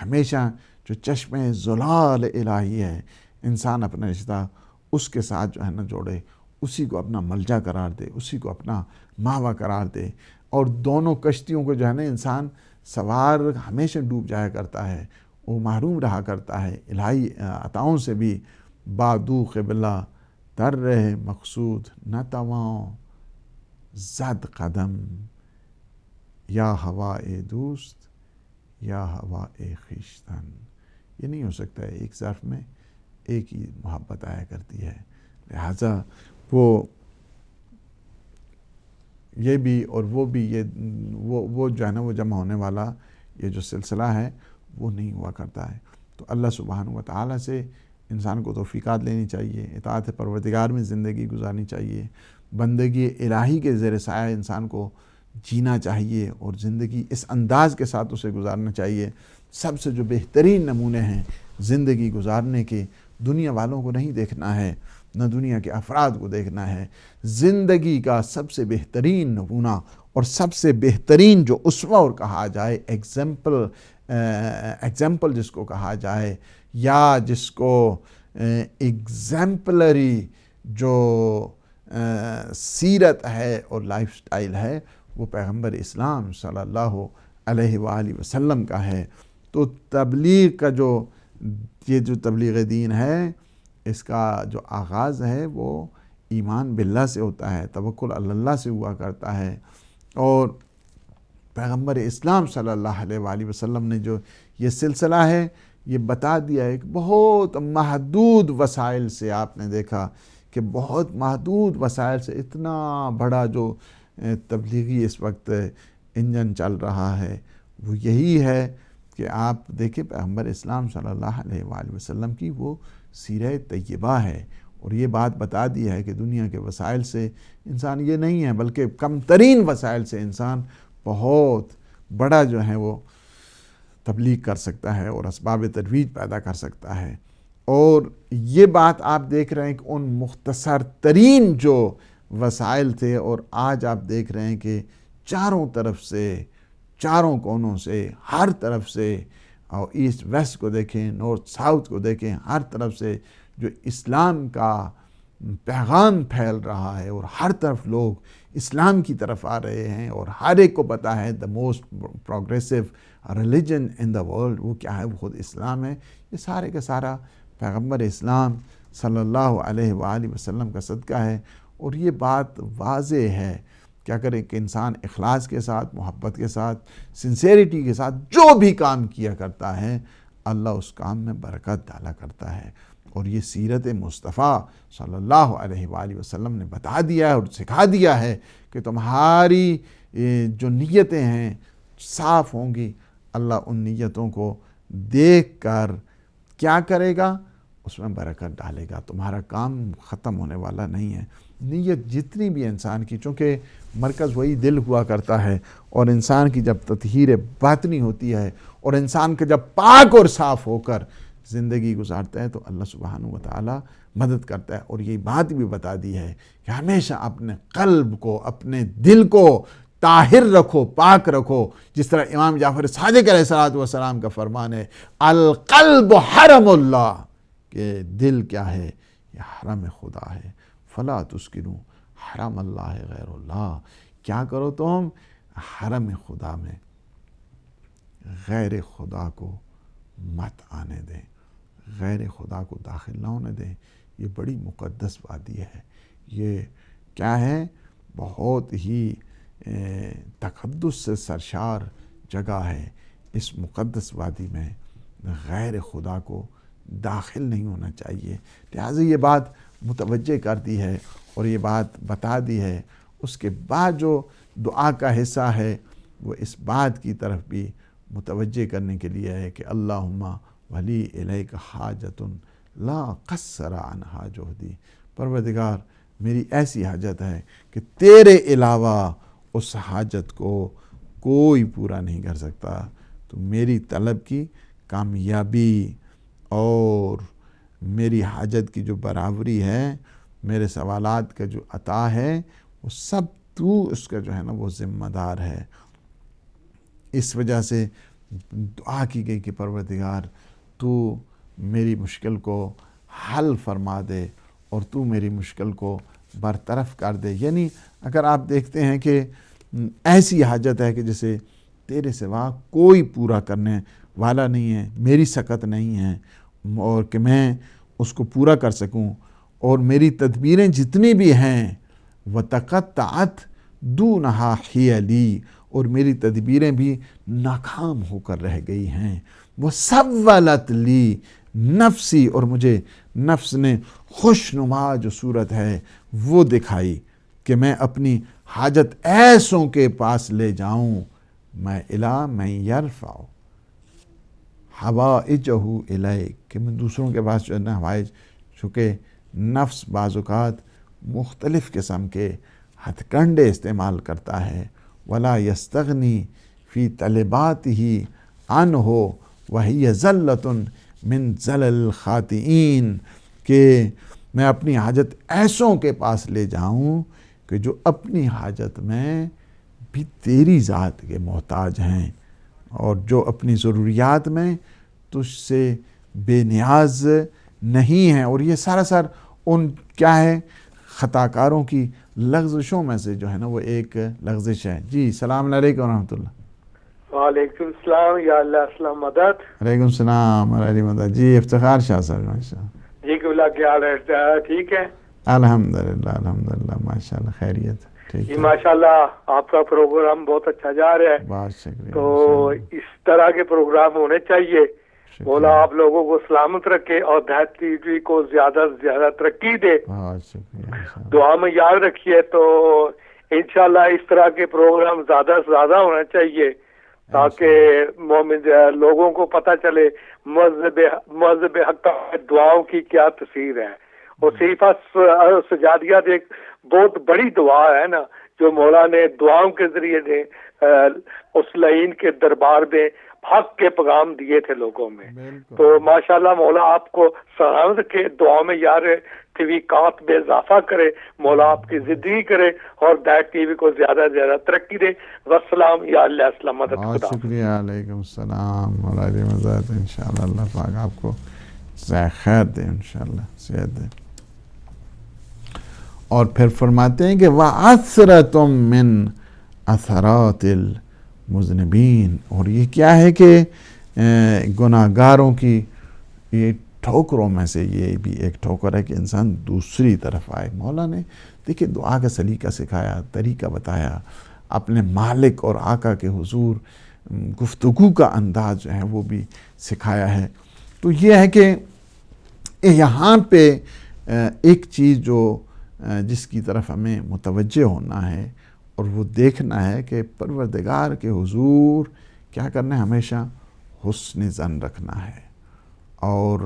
ہمیشہ جو چشمِ زلال الہی ہے، انسان اپنا رشتہ اس کے ساتھ جو ہے نا جوڑے، اسی کو اپنا ملجا قرار دے، اسی کو اپنا ماوا قرار دے۔ اور دونوں کشتیوں کو جو ہے نا انسان سوار ہمیشہ ڈوب جایا کرتا ہے، وہ محروم رہا کرتا ہے الہی عطاؤں سے بھی۔ بادو قبلہ در رہے مقصود نہ تواں زد قدم، یا ہوائے دوست یا ہوائے خویشتن۔ یہ نہیں ہو سکتا ہے ایک ظرف میں ایک ہی محبت آیا کرتی ہے، لہٰذا وہ یہ بھی اور وہ بھی، یہ وہ جو ہے نا وہ جمع ہونے والا یہ جو سلسلہ ہے وہ نہیں ہوا کرتا ہے۔ تو اللہ سبحانہ و تعالیٰ سے انسان کو توفیقات لینی چاہیے، اطاعت پروردگار میں زندگی گزارنی چاہیے، بندگی الہی کے زیر سایہ انسان کو جینا چاہیے، اور زندگی اس انداز کے ساتھ اسے گزارنا چاہیے۔ سب سے جو بہترین نمونے ہیں زندگی گزارنے کے، دنیا والوں کو نہیں دیکھنا ہے، نہ دنیا کے افراد کو دیکھنا ہے۔ زندگی کا سب سے بہترین نمونہ اور سب سے بہترین جو اسوہ اور کہا جائے ایگزامپل جس کو کہا جائے، یا جس کو ایگزامپلری جو سیرت ہے اور لائف سٹائل ہے، وہ پیغمبر اسلام صلی اللہ علیہ وآلہ وسلم کا ہے۔ تو تبلیغ کا یہ جو تبلیغ دین ہے، اس کا جو آغاز ہے وہ ایمان باللہ سے ہوتا ہے، توکل علی اللہ سے ہوا کرتا ہے۔ اور پیغمبر اسلام صلی اللہ علیہ وآلہ وسلم نے جو یہ سلسلہ ہے یہ بتا دیا ہے کہ بہت محدود وسائل سے، آپ نے دیکھا کہ بہت محدود وسائل سے اتنا بڑا جو تبلیغی اس وقت انجن چل رہا ہے، وہ یہی ہے کہ آپ دیکھیں پیغمبر اسلام صلی اللہ علیہ وآلہ وسلم کی وہ سیرہ طیبہ ہے، اور یہ بات بتا دی ہے کہ دنیا کے وسائل سے انسان یہ نہیں ہے، بلکہ کم ترین وسائل سے انسان بہت بڑا جو ہے وہ تبلیغ کر سکتا ہے اور اسباب ترویج پیدا کر سکتا ہے. اور یہ بات آپ دیکھ رہے ہیں کہ ان مختصر ترین جو وسائل تھے، اور آج آپ دیکھ رہے ہیں کہ چاروں طرف سے، چاروں کونوں سے، ہر طرف سے، اور ایسٹ ویسٹ کو دیکھیں، نارتھ ساؤتھ کو دیکھیں، ہر طرف سے جو اسلام کا پیغام پھیل رہا ہے اور ہر طرف لوگ اسلام کی طرف آ رہے ہیں، اور ہر ایک کو پتہ ہے the most progressive religion in the world وہ کیا ہے، وہ خود اسلام ہے. یہ سارے کا سارا پیغمبر اسلام صلی اللہ علیہ وآلہ وسلم کا صدقہ ہے. اور یہ بات واضح ہے کیا کریں کہ انسان اخلاص کے ساتھ، محبت کے ساتھ، سنسیریٹی کے ساتھ جو بھی کام کیا کرتا ہے، اللہ اس کام میں برکت ڈالا کرتا ہے. اور یہ سیرت مصطفیٰ صلی اللہ علیہ وآلہ وسلم نے بتا دیا ہے اور سکھا دیا ہے کہ تمہاری جو نیتیں ہیں صاف ہوں گی، اللہ ان نیتوں کو دیکھ کر کیا کرے گا، اس میں برکت ڈالے گا. تمہارا کام ختم ہونے والا نہیں ہے. نیت جتنی بھی انسان کی، چونکہ مرکز وہی دل ہوا کرتا ہے، اور انسان کی جب تطہیر باطنی ہوتی ہے اور انسان کا جب پاک اور صاف ہو کر زندگی گزارتا ہے تو اللہ سبحانہ و تعالی مدد کرتا ہے. اور یہ بات بھی بتا دی ہے کہ ہمیشہ اپنے قلب کو، اپنے دل کو طاہر رکھو، پاک رکھو. جس طرح امام جعفر صادق علیہ السلام کا فرمان ہے، القلب حرم اللہ، کہ دل کیا ہے، یہ حرم خدا ہے. فلا تسکنوا حرم اللہ غیر اللہ، کیا کرو تم حرم خدا میں غیر خدا کو مت آنے دیں، غیر خدا کو داخل نہ ہونے دیں. یہ بڑی مقدس وادی ہے. یہ کیا ہے، بہت ہی تقدس سے سرشار جگہ ہے. اس مقدس وادی میں غیر خدا کو داخل نہیں ہونا چاہیے. لہٰذا یہ بات متوجہ کر دی ہے اور یہ بات بتا دی ہے. اس کے بعد جو دعا کا حصہ ہے وہ اس بات کی طرف بھی متوجہ کرنے کے لیے ہے کہ اللہم ولی الیک حاجت لا قصر عنہا جہدی، پروردگار میری ایسی حاجت ہے کہ تیرے علاوہ اس حاجت کو کوئی پورا نہیں کر سکتا. تو میری طلب کی کامیابی اور میری حاجت کی جو برابری ہے، میرے سوالات کا جو عطا ہے، وہ سب تو اس کا جو ہے نا وہ ذمہ دار ہے. اس وجہ سے دعا کی گئی کہ پروردگار تو میری مشکل کو حل فرما دے اور تو میری مشکل کو برطرف کر دے. یعنی اگر آپ دیکھتے ہیں کہ ایسی حاجت ہے کہ جسے تیرے سوا کوئی پورا کرنے والا نہیں ہے، میری سکت نہیں ہے اور کہ میں اس کو پورا کر سکوں، اور میری تدبیریں جتنی بھی ہیں وَتَقَطَّعَتْ دُونَهَا حِيَلِي، اور میری تدبیریں بھی ناکام ہو کر رہ گئی ہیں. وَسَوَّلَتْ لِي نفسی، اور مجھے نفس نے خوشنما جو صورت ہے وہ دکھائی کہ میں اپنی حاجت ایسوں کے پاس لے جاؤں. میں الا من یرفع حوائجہ الیک، کہ میں دوسروں کے پاس جو ہے نا حوائج، چونکہ نفس بعض اوقات مختلف قسم کے ہتھ کنڈے استعمال کرتا ہے. ولا یستغنی فی طلباتہ عنہ وہی ذلۃ من ذلل الخاطئین، کہ میں اپنی حاجت ایسوں کے پاس لے جاؤں کہ جو اپنی حاجت میں بھی تیری ذات کے محتاج ہیں، اور جو اپنی ضروریات میں تجھ سے بے نیاز نہیں ہیں. اور یہ سراسر ان کیا ہے خطا کاروں کی لغزشوں میں سے جو ہے نا وہ ایک لغزش ہے. جی السلام علیکم ورحمۃ اللہ. وعلیکم السلام. یا اللہ السلام مدد. علیکم السلام علیہ مدد. جی افتخار شاہ صاحب ماشاء اللہ. جی کہ کیا حال ہے؟ ٹھیک ہے الحمدللہ الحمدللہ ماشاء اللہ خیریت ٹھیک ہے ماشاء اللہ. آپ کا پروگرام بہت اچھا جا رہا ہے. بہت شکریہ. تو اس طرح کے پروگرام ہونے چاہیے. مولا آپ لوگوں کو سلامت رکھے اور دہت ٹی وی کو زیادہ سے زیادہ ترقی دے. بہت شکریہ. دعا میں یاد رکھیے. تو انشاءاللہ اس طرح کے پروگرام زیادہ سے زیادہ ہونا چاہیے تاکہ مومن لوگوں کو پتہ چلے مذہب حق دعاؤں کی کیا تاثیر ہے. اور صحیفہ سجادیات ایک بہت بڑی دعا ہے نا جو مولا نے دعاؤں کے ذریعے نے اس لعین کے دربار میں حق کے پیغام دیے تھے لوگوں میں. بالکل. تو ماشاءاللہ مولا آپ کو سلامت رکھے, دعا میں یار ٹی وی کات میں اضافہ کرے, مولا آپ کی زندگی کرے اور ڈائٹ ٹی وی کو زیادہ سے زیادہ ترقی دے. والسلام یا اللہ سلامت. بہت شکریہ. علیکم السلام مولانا مزاد. انشاءاللہ اللہ پاک آپ کو جزائے خیر دے, انشاءاللہ صحت دے. اور پھر فرماتے ہیں کہ وَعَثْرَةٌ مِّنْ اثرات المذنبین, اور یہ کیا ہے کہ گناہگاروں کی یہ ٹھوکروں میں سے یہ بھی ایک ٹھوکر ہے کہ انسان دوسری طرف آئے. مولا نے دیکھیں دعا کا سلیقہ سکھایا, طریقہ بتایا, اپنے مالک اور آقا کے حضور گفتگو کا انداز جو ہے وہ بھی سکھایا ہے. تو یہ ہے کہ یہاں پہ ایک چیز جو جس کی طرف ہمیں متوجہ ہونا ہے اور وہ دیکھنا ہے کہ پروردگار کے حضور کیا کرنا ہے, ہمیشہ حسن ظن رکھنا ہے. اور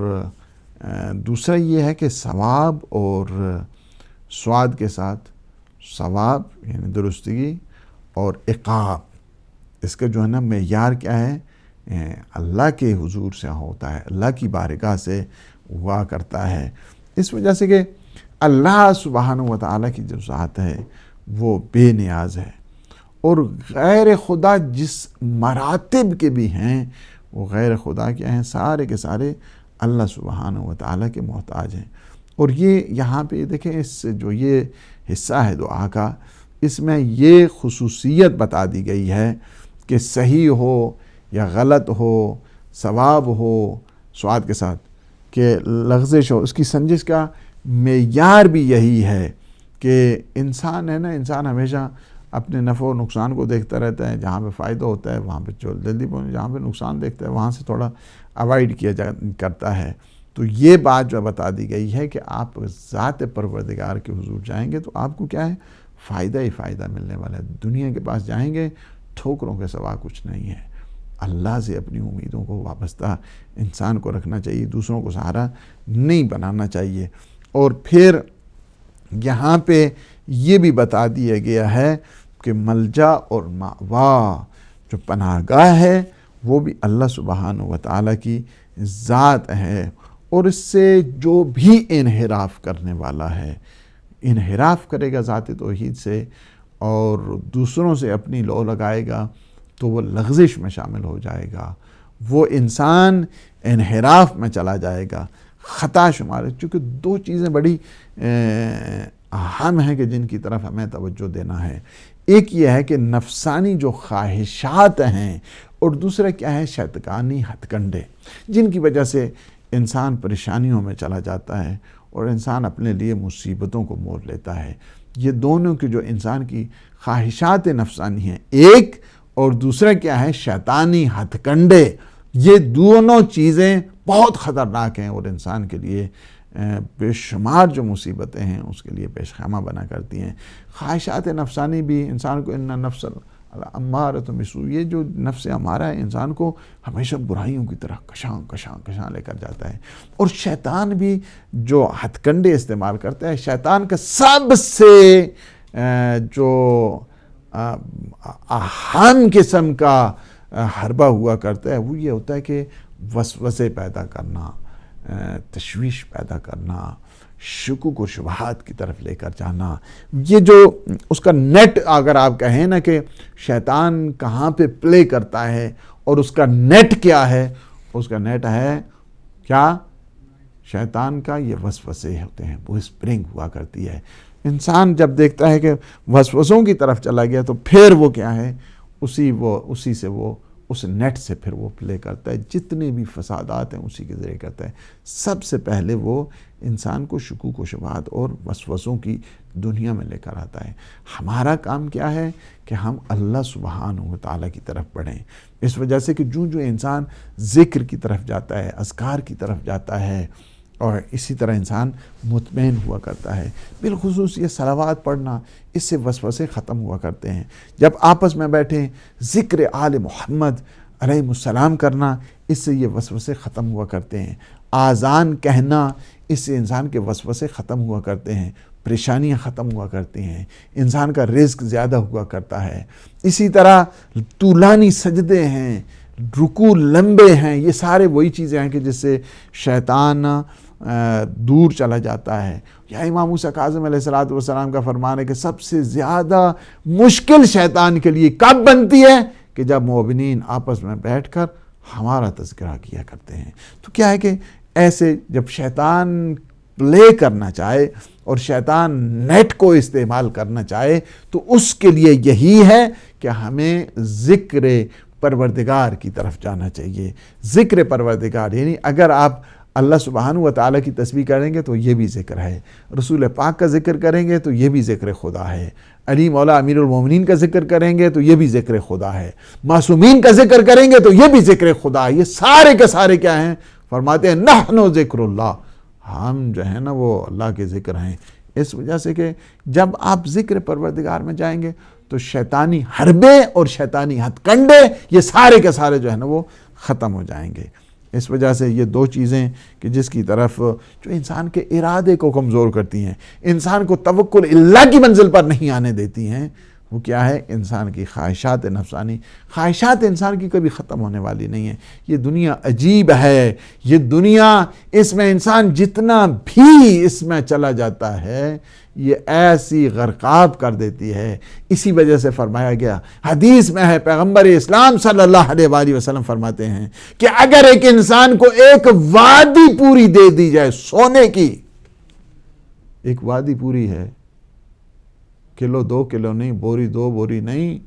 دوسرا یہ ہے کہ ثواب اور سواد کے ساتھ ثواب یعنی درستگی اور عقاب, اس کا جو ہے نا معیار کیا ہے, اللہ کے حضور سے ہوتا ہے, اللہ کی بارگاہ سے ہوا کرتا ہے. اس وجہ سے کہ اللہ سبحانہ و تعالیٰ کی جو ذات ہے وہ بے نیاز ہے, اور غیر خدا جس مراتب کے بھی ہیں وہ غیر خدا کیا ہیں, سارے کے سارے اللہ سبحانہ و تعالیٰ کے محتاج ہیں. اور یہ یہاں پہ دیکھیں اس جو یہ حصہ ہے دعا کا, اس میں یہ خصوصیت بتا دی گئی ہے کہ صحیح ہو یا غلط ہو, ثواب ہو سواد کے ساتھ کہ لغزش ہو, اس کی سنجش کا معیار بھی یہی ہے کہ انسان ہے نا, انسان ہمیشہ اپنے نفع و نقصان کو دیکھتا رہتا ہے. جہاں پہ فائدہ ہوتا ہے وہاں پہ جلدی پہنچ, جہاں پہ نقصان دیکھتا ہے وہاں سے تھوڑا اوائڈ کیا کرتا ہے. تو یہ بات جو بتا دی گئی ہے کہ آپ ذات پروردگار کے حضور جائیں گے تو آپ کو کیا ہے, فائدہ ہی فائدہ ملنے والا ہے. دنیا کے پاس جائیں گے ٹھوکروں کے سوا کچھ نہیں ہے. اللہ سے اپنی امیدوں کو وابستہ انسان کو رکھنا چاہیے, دوسروں کو سہارا نہیں بنانا چاہیے. اور پھر یہاں پہ یہ بھی بتا دیا گیا ہے کہ ملجا اور مأوا جو پناہ گاہ ہے وہ بھی اللہ سبحانہ و تعالیٰ کی ذات ہے. اور اس سے جو بھی انحراف کرنے والا ہے, انحراف کرے گا ذات توحید سے اور دوسروں سے اپنی لو لگائے گا تو وہ لغزش میں شامل ہو جائے گا, وہ انسان انحراف میں چلا جائے گا, خطا شمار ہے. چونکہ دو چیزیں بڑی اہم ہیں کہ جن کی طرف ہمیں توجہ دینا ہے. ایک یہ ہے کہ نفسانی جو خواہشات ہیں, اور دوسرا کیا ہے شیطانی ہتھ کنڈے, جن کی وجہ سے انسان پریشانیوں میں چلا جاتا ہے اور انسان اپنے لیے مصیبتوں کو مول لیتا ہے. یہ دونوں کی جو انسان کی خواہشات نفسانی ہیں ایک, اور دوسرا کیا ہے شیطانی ہتھ کنڈے. یہ دونوں چیزیں بہت خطرناک ہیں اور انسان کے لیے بے شمار جو مصیبتیں ہیں اس کے لیے پیش خیمہ بنا کرتی ہیں. خواہشات نفسانی بھی انسان کو ان نفس امارۃ بالسوء, یہ جو نفس ہمارا ہے انسان کو ہمیشہ برائیوں کی طرح کشاں لے کر جاتا ہے. اور شیطان بھی جو ہتھ کنڈے استعمال کرتا ہے, شیطان کا سب سے جو اہم قسم کا حربہ ہوا کرتا ہے وہ یہ ہوتا ہے کہ وسوسے پیدا کرنا, تشویش پیدا کرنا, شکوک و شبہات کی طرف لے کر جانا. یہ جو اس کا نیٹ اگر آپ کہیں نا کہ شیطان کہاں پہ پلے کرتا ہے اور اس کا نیٹ کیا ہے, اس کا نیٹ ہے کیا, شیطان کا یہ وسوسے ہوتے ہیں, وہ اسپرنگ ہوا کرتی ہے. انسان جب دیکھتا ہے کہ وسوسوں کی طرف چلا گیا تو پھر وہ کیا ہے اسی سے وہ اس نیٹ سے پھر وہ پلے کرتا ہے, جتنے بھی فسادات ہیں اسی کے ذریعے کرتا ہے. سب سے پہلے وہ انسان کو شکوک و شبہات اور وسوسوں کی دنیا میں لے کر آتا ہے. ہمارا کام کیا ہے کہ ہم اللہ سبحانہ و تعالیٰ کی طرف بڑھیں. اس وجہ سے کہ جو انسان ذکر کی طرف جاتا ہے, اذکار کی طرف جاتا ہے, اور اسی طرح انسان مطمئن ہوا کرتا ہے. بالخصوص یہ صلوات پڑھنا, اس سے وسوسے ختم ہوا کرتے ہیں. جب آپس میں بیٹھیں ذکر آل محمد علیہ السلام کرنا, اس سے یہ وسوسے ختم ہوا کرتے ہیں. آذان کہنا, اس سے انسان کے وسوسے ختم ہوا کرتے ہیں, پریشانیاں ختم ہوا کرتی ہیں, انسان کا رزق زیادہ ہوا کرتا ہے. اسی طرح طولانی سجدے ہیں, رکوع لمبے ہیں، یہ سارے وہی چیزیں ہیں کہ جس سے شیطان دور چلا جاتا ہے۔ یا امام موسیٰ کاظم علیہ السلام کا فرمان ہے کہ سب سے زیادہ مشکل شیطان کے لیے کب بنتی ہے؟ کہ جب مومنین آپس میں بیٹھ کر ہمارا تذکرہ کیا کرتے ہیں۔ تو کیا ہے کہ ایسے جب شیطان پلے کرنا چاہے اور شیطان نیٹ کو استعمال کرنا چاہے تو اس کے لیے یہی ہے کہ ہمیں ذکر پروردگار کی طرف جانا چاہیے۔ ذکر پروردگار یعنی اگر آپ اللہ سبحانہ و تعالیٰ کی تسبیح کریں گے تو یہ بھی ذکر ہے، رسول پاک کا ذکر کریں گے تو یہ بھی ذکر خدا ہے، علی مولا امیر المومنین کا ذکر کریں گے تو یہ بھی ذکر خدا ہے، معصومین کا ذکر کریں گے تو یہ بھی ذکر خدا ہے۔ یہ سارے کے سارے کیا ہیں؟ فرماتے ہیں نحن ذکر اللہ، ہم جو ہے نا وہ اللہ کے ذکر ہیں۔ اس وجہ سے کہ جب آپ ذکر پروردگار میں جائیں گے تو شیطانی حربے اور شیطانی ہتھ کنڈے یہ سارے کے سارے جو ہے نا وہ ختم ہو جائیں گے۔ اس وجہ سے یہ دو چیزیں کہ جس کی طرف جو انسان کے ارادے کو کمزور کرتی ہیں، انسان کو توکل اللہ کی منزل پر نہیں آنے دیتی ہیں، وہ کیا ہے؟ انسان کی خواہشات نفسانی۔ خواہشات انسان کی کبھی ختم ہونے والی نہیں ہیں۔ یہ دنیا عجیب ہے، یہ دنیا اس میں انسان جتنا بھی اس میں چلا جاتا ہے یہ ایسی غرقاب کر دیتی ہے۔ اسی وجہ سے فرمایا گیا، حدیث میں ہے، پیغمبر اسلام صلی اللہ علیہ وآلہ وسلم فرماتے ہیں کہ اگر ایک انسان کو ایک وادی پوری دے دی جائے سونے کی، ایک وادی پوری ہے، کلو 2 کلو نہیں، بوری 2 بوری نہیں،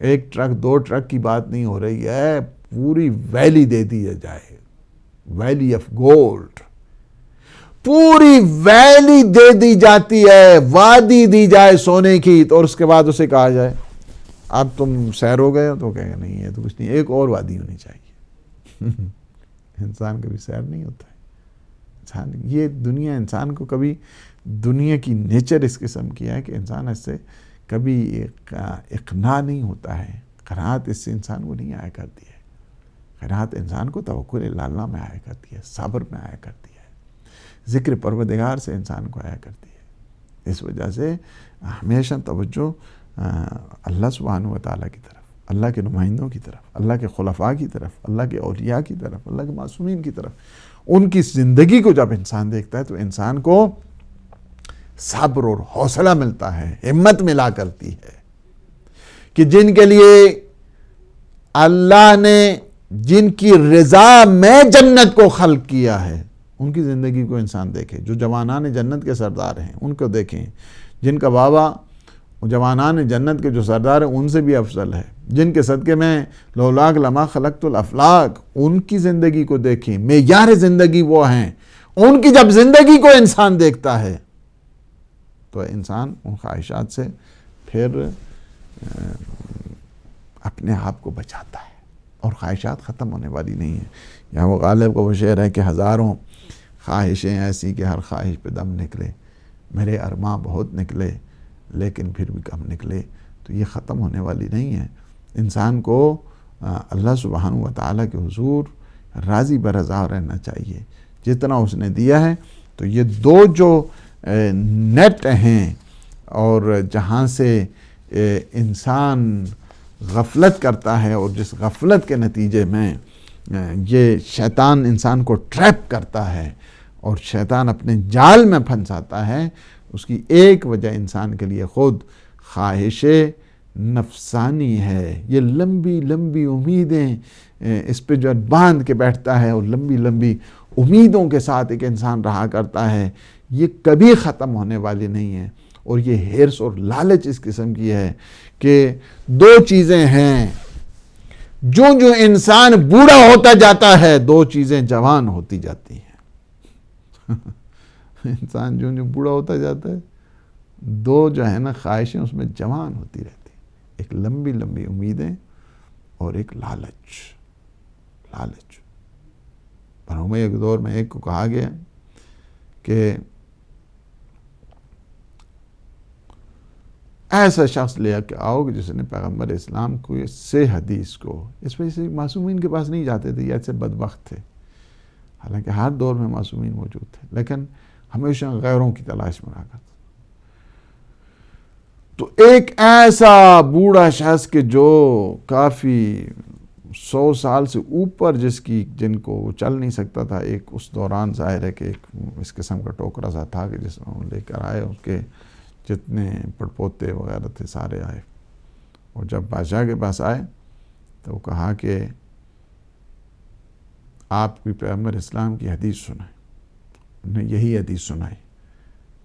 ایک ٹرک 2 ٹرک کی بات نہیں ہو رہی ہے، پوری ویلی دے دی جائے، ویلی آف گولڈ، پوری ویلی دے دی جاتی ہے، وادی دی جائے سونے کی، تو اور اس کے بعد اسے کہا جائے اب تم سیر ہو گئے ہو، تو کہے گا نہیں ہے تو کچھ نہیں، ایک اور وادی ہونی چاہیے۔ انسان کبھی سیر نہیں ہوتا ہے، انسان یہ دنیا انسان کو کبھی، دنیا کی نیچر اس قسم کی ہے کہ انسان اس سے کبھی اقناع نہیں ہوتا ہے، قناعت اس سے انسان کو نہیں آیا کرتی ہے۔ قناعت انسان کو توکل اللہ میں آیا کرتی ہے، صبر میں آیا کرتی ہے، ذکر پروردگار سے انسان کو آیا کرتی ہے۔ اس وجہ سے ہمیشہ توجہ اللہ سبحانہ و تعالیٰ کی طرف، اللہ کے نمائندوں کی طرف، اللہ کے خلفاء کی طرف، اللہ کے اولیاء کی طرف، اللہ کے معصومین کی طرف، ان کی زندگی کو جب انسان دیکھتا ہے تو انسان کو صبر اور حوصلہ ملتا ہے، ہمت ملا کرتی ہے کہ جن کے لیے اللہ نے جن کی رضا میں جنت کو خلق کیا ہے ان کی زندگی کو انسان دیکھے۔ جو جوانان جنت کے سردار ہیں ان کو دیکھیں، جن کا بابا جوانان جنت کے جو سردار ہیں ان سے بھی افضل ہے، جن کے صدقے میں لولاک لما خلقت الافلاق، ان کی زندگی کو دیکھیں، معیار زندگی وہ ہیں، ان کی جب زندگی کو انسان دیکھتا ہے تو انسان ان خواہشات سے پھر اپنے آپ کو بچاتا ہے، اور خواہشات ختم ہونے والی نہیں ہیں۔ یہاں وہ غالب کو وہ شعر ہے کہ ہزاروں خواہشیں ایسی کہ ہر خواہش پہ دم نکلے، میرے ارماں بہت نکلے لیکن پھر بھی کم نکلے۔ تو یہ ختم ہونے والی نہیں ہے۔ انسان کو اللہ سبحانہ و تعالیٰ کے حضور راضی برضا رہنا چاہیے جتنا اس نے دیا ہے۔ تو یہ دو جو نیٹ ہیں اور جہاں سے انسان غفلت کرتا ہے، اور جس غفلت کے نتیجے میں یہ شیطان انسان کو ٹریپ کرتا ہے اور شیطان اپنے جال میں پھنساتا ہے، اس کی ایک وجہ انسان کے لیے خود خواہش نفسانی ہے۔ یہ لمبی لمبی امیدیں اس پہ جو باندھ کے بیٹھتا ہے اور لمبی لمبی امیدوں کے ساتھ ایک انسان رہا کرتا ہے، یہ کبھی ختم ہونے والی نہیں ہے۔ اور یہ ہرس اور لالچ اس قسم کی ہے کہ دو چیزیں ہیں، جو انسان بوڑھا ہوتا جاتا ہے دو چیزیں جوان ہوتی جاتی ہیں۔ انسان جو بوڑھا ہوتا جاتا ہے دو جو ہے نا خواہشیں اس میں جوان ہوتی رہتی ہیں، ایک لمبی لمبی امیدیں اور ایک لالچ۔ بنو امیہ کے دور میں ایک کو کہا گیا کہ ایسا شخص لے کے آؤ کہ جس نے پیغمبر اسلام کو سے حدیث کو، اس وجہ سے معصومین کے پاس نہیں جاتے تھے، یہ ایسے بدبخت تھے، حالانکہ ہر دور میں معصومین موجود تھے، لیکن ہمیشہ غیروں کی تلاش میں رہا کرتے۔ تو ایک ایسا بوڑھا شخص کہ جو کافی 100 سال سے اوپر جن کو وہ چل نہیں سکتا تھا، ایک اس دوران ظاہر ہے کہ ایک اس قسم کا ٹوکرا سا تھا کہ جس میں وہ لے کر آئے، اس کے جتنے پڑپوتے وغیرہ تھے سارے آئے، اور جب بادشاہ کے پاس آئے تو وہ کہا کہ آپ بھی پیغمبر اسلام کی حدیث سنائیں۔ انہیں یہی حدیث سنائی،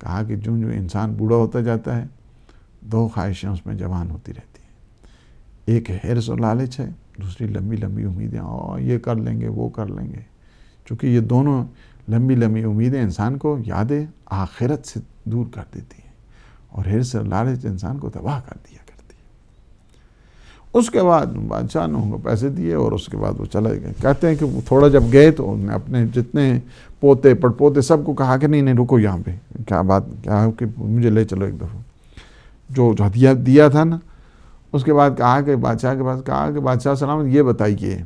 کہا کہ جو انسان بوڑھا ہوتا جاتا ہے 2 خواہشیں اس میں جوان ہوتی رہتی ہیں، ایک حرص و لالچ ہے، دوسری لمبی لمبی امیدیں، اور یہ کر لیں گے وہ کر لیں گے، چونکہ یہ دونوں لمبی لمبی امیدیں انسان کو یاد آخرت سے دور کر دیتی ہیں، اور حرص و لالچ انسان کو تباہ کر دیا کرتی ہے۔ اس کے بعد بادشاہ نے ان کو پیسے دیے اور اس کے بعد وہ چلے گئے۔ کہتے ہیں کہ وہ تھوڑا جب گئے تو انہوں نے اپنے جتنے پوتے پڑپوتے سب کو کہا کہ نہیں رکو یہاں پہ، کیا کہ مجھے لے چلو ایک دفعہ، جو ہدیہ دیا تھا نا۔ اس کے بعد کہا کہ بادشاہ کے پاس کہا کہ بادشاہ سلامت یہ بتائیے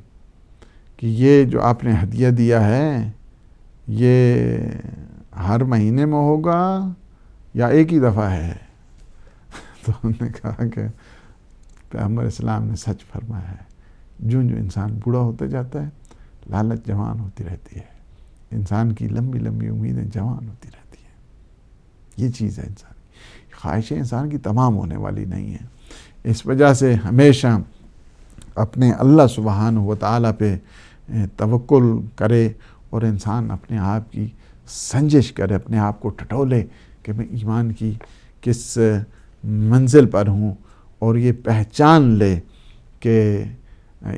کہ یہ جو آپ نے ہدیہ دیا ہے یہ ہر مہینے میں ہوگا یا ایک ہی دفعہ ہے؟ تو انہوں نے کہا کہ پیغمبر اسلام نے سچ فرمایا ہے، جو انسان بوڑھا ہوتا جاتا ہے لالچ جوان ہوتی رہتی ہے، انسان کی لمبی لمبی امیدیں جوان ہوتی رہتی ہیں۔ یہ چیز ہے انسان کی خواہشیں انسان کی تمام ہونے والی نہیں ہیں۔ اس وجہ سے ہمیشہ اپنے اللہ سبحانہ و تعالیٰ پہ توکل کرے اور انسان اپنے آپ کی سنجش کرے، اپنے آپ کو ٹٹولے کہ میں ایمان کی کس منزل پر ہوں، اور یہ پہچان لے کہ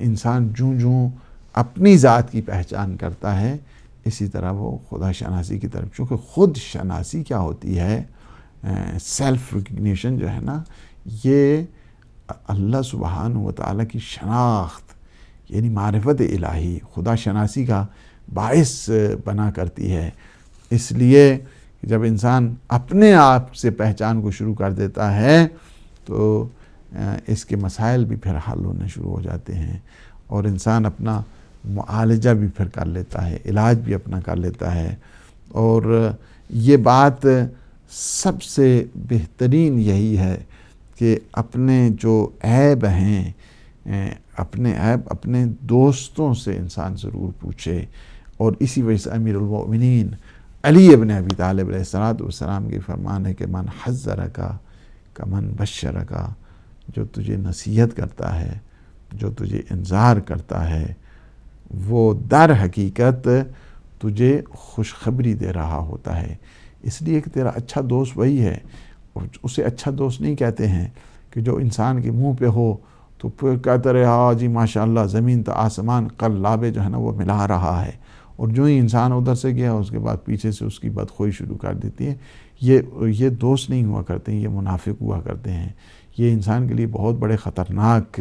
انسان جوں اپنی ذات کی پہچان کرتا ہے اسی طرح وہ خدا شناسی کی طرف، چونکہ خود شناسی کیا ہوتی ہے، سیلف ریکگنیشن جو ہے نا، یہ اللہ سبحانہ و تعالیٰ کی شناخت یعنی معرفت الہی خدا شناسی کا باعث بنا کرتی ہے۔ اس لیے جب انسان اپنے آپ سے پہچان کو شروع کر دیتا ہے تو اس کے مسائل بھی پھر حل ہونے شروع ہو جاتے ہیں، اور انسان اپنا معالجہ بھی پھر کر لیتا ہے، علاج بھی اپنا کر لیتا ہے۔ اور یہ بات سب سے بہترین یہی ہے کہ اپنے جو عیب ہیں، اپنے عیب اپنے دوستوں سے انسان ضرور پوچھے، اور اسی وجہ سے امیر المؤمنین علی ابن ابی طالب علیہ السلام کی فرمان ہے کہ من حذرک کمن بشرک، جو تجھے نصیحت کرتا ہے، جو تجھے انذار کرتا ہے، وہ در حقیقت تجھے خوشخبری دے رہا ہوتا ہے۔ اس لیے کہ تیرا اچھا دوست وہی ہے، اسے اچھا دوست نہیں کہتے ہیں کہ جو انسان کے منہ پہ ہو تو پھر کہتا رہے ہاں جی ماشاءاللہ زمین تا آسمان قلابے جو ہے نا وہ ملا رہا ہے، اور جو ہی انسان ادھر سے گیا اس کے بعد پیچھے سے اس کی بدخوئی شروع کر دیتی ہے۔ یہ دوست نہیں ہوا کرتے ہیں، یہ منافق ہوا کرتے ہیں، یہ انسان کے لیے بہت بڑے خطرناک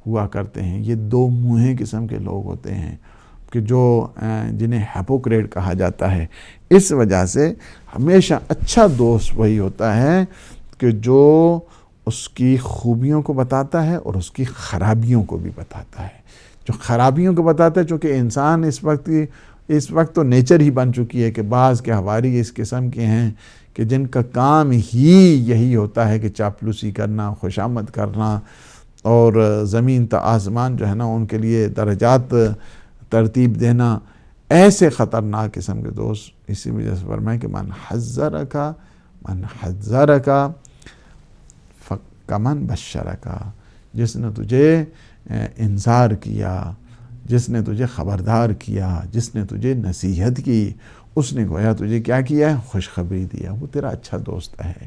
ہوا کرتے ہیں۔ یہ 2 منہیں قسم کے لوگ ہوتے ہیں کہ جو جنہیں ہیپوکریٹ کہا جاتا ہے۔ اس وجہ سے ہمیشہ اچھا دوست وہی ہوتا ہے کہ جو اس کی خوبیوں کو بتاتا ہے اور اس کی خرابیوں کو بھی بتاتا ہے۔ جو خرابیوں کو بتاتا ہے، چونکہ انسان اس وقت تو نیچر ہی بن چکی ہے کہ بعض کے حواری اس قسم کے ہیں کہ جن کا کام ہی یہی ہوتا ہے کہ چاپلوسی کرنا، خوشامد کرنا، اور زمین تا آسمان جو ہے نا ان کے لیے درجات ترتیب دینا۔ ایسے خطرناک قسم کے دوست، اسی وجہ سے فرمائے کہ من حذرک کمن بشرک، جس نے تجھے انذار کیا، جس نے تجھے خبردار کیا، جس نے تجھے نصیحت کی، اس نے گویا تجھے کیا کیا ہے، خوشخبری دیا، وہ تیرا اچھا دوست ہے۔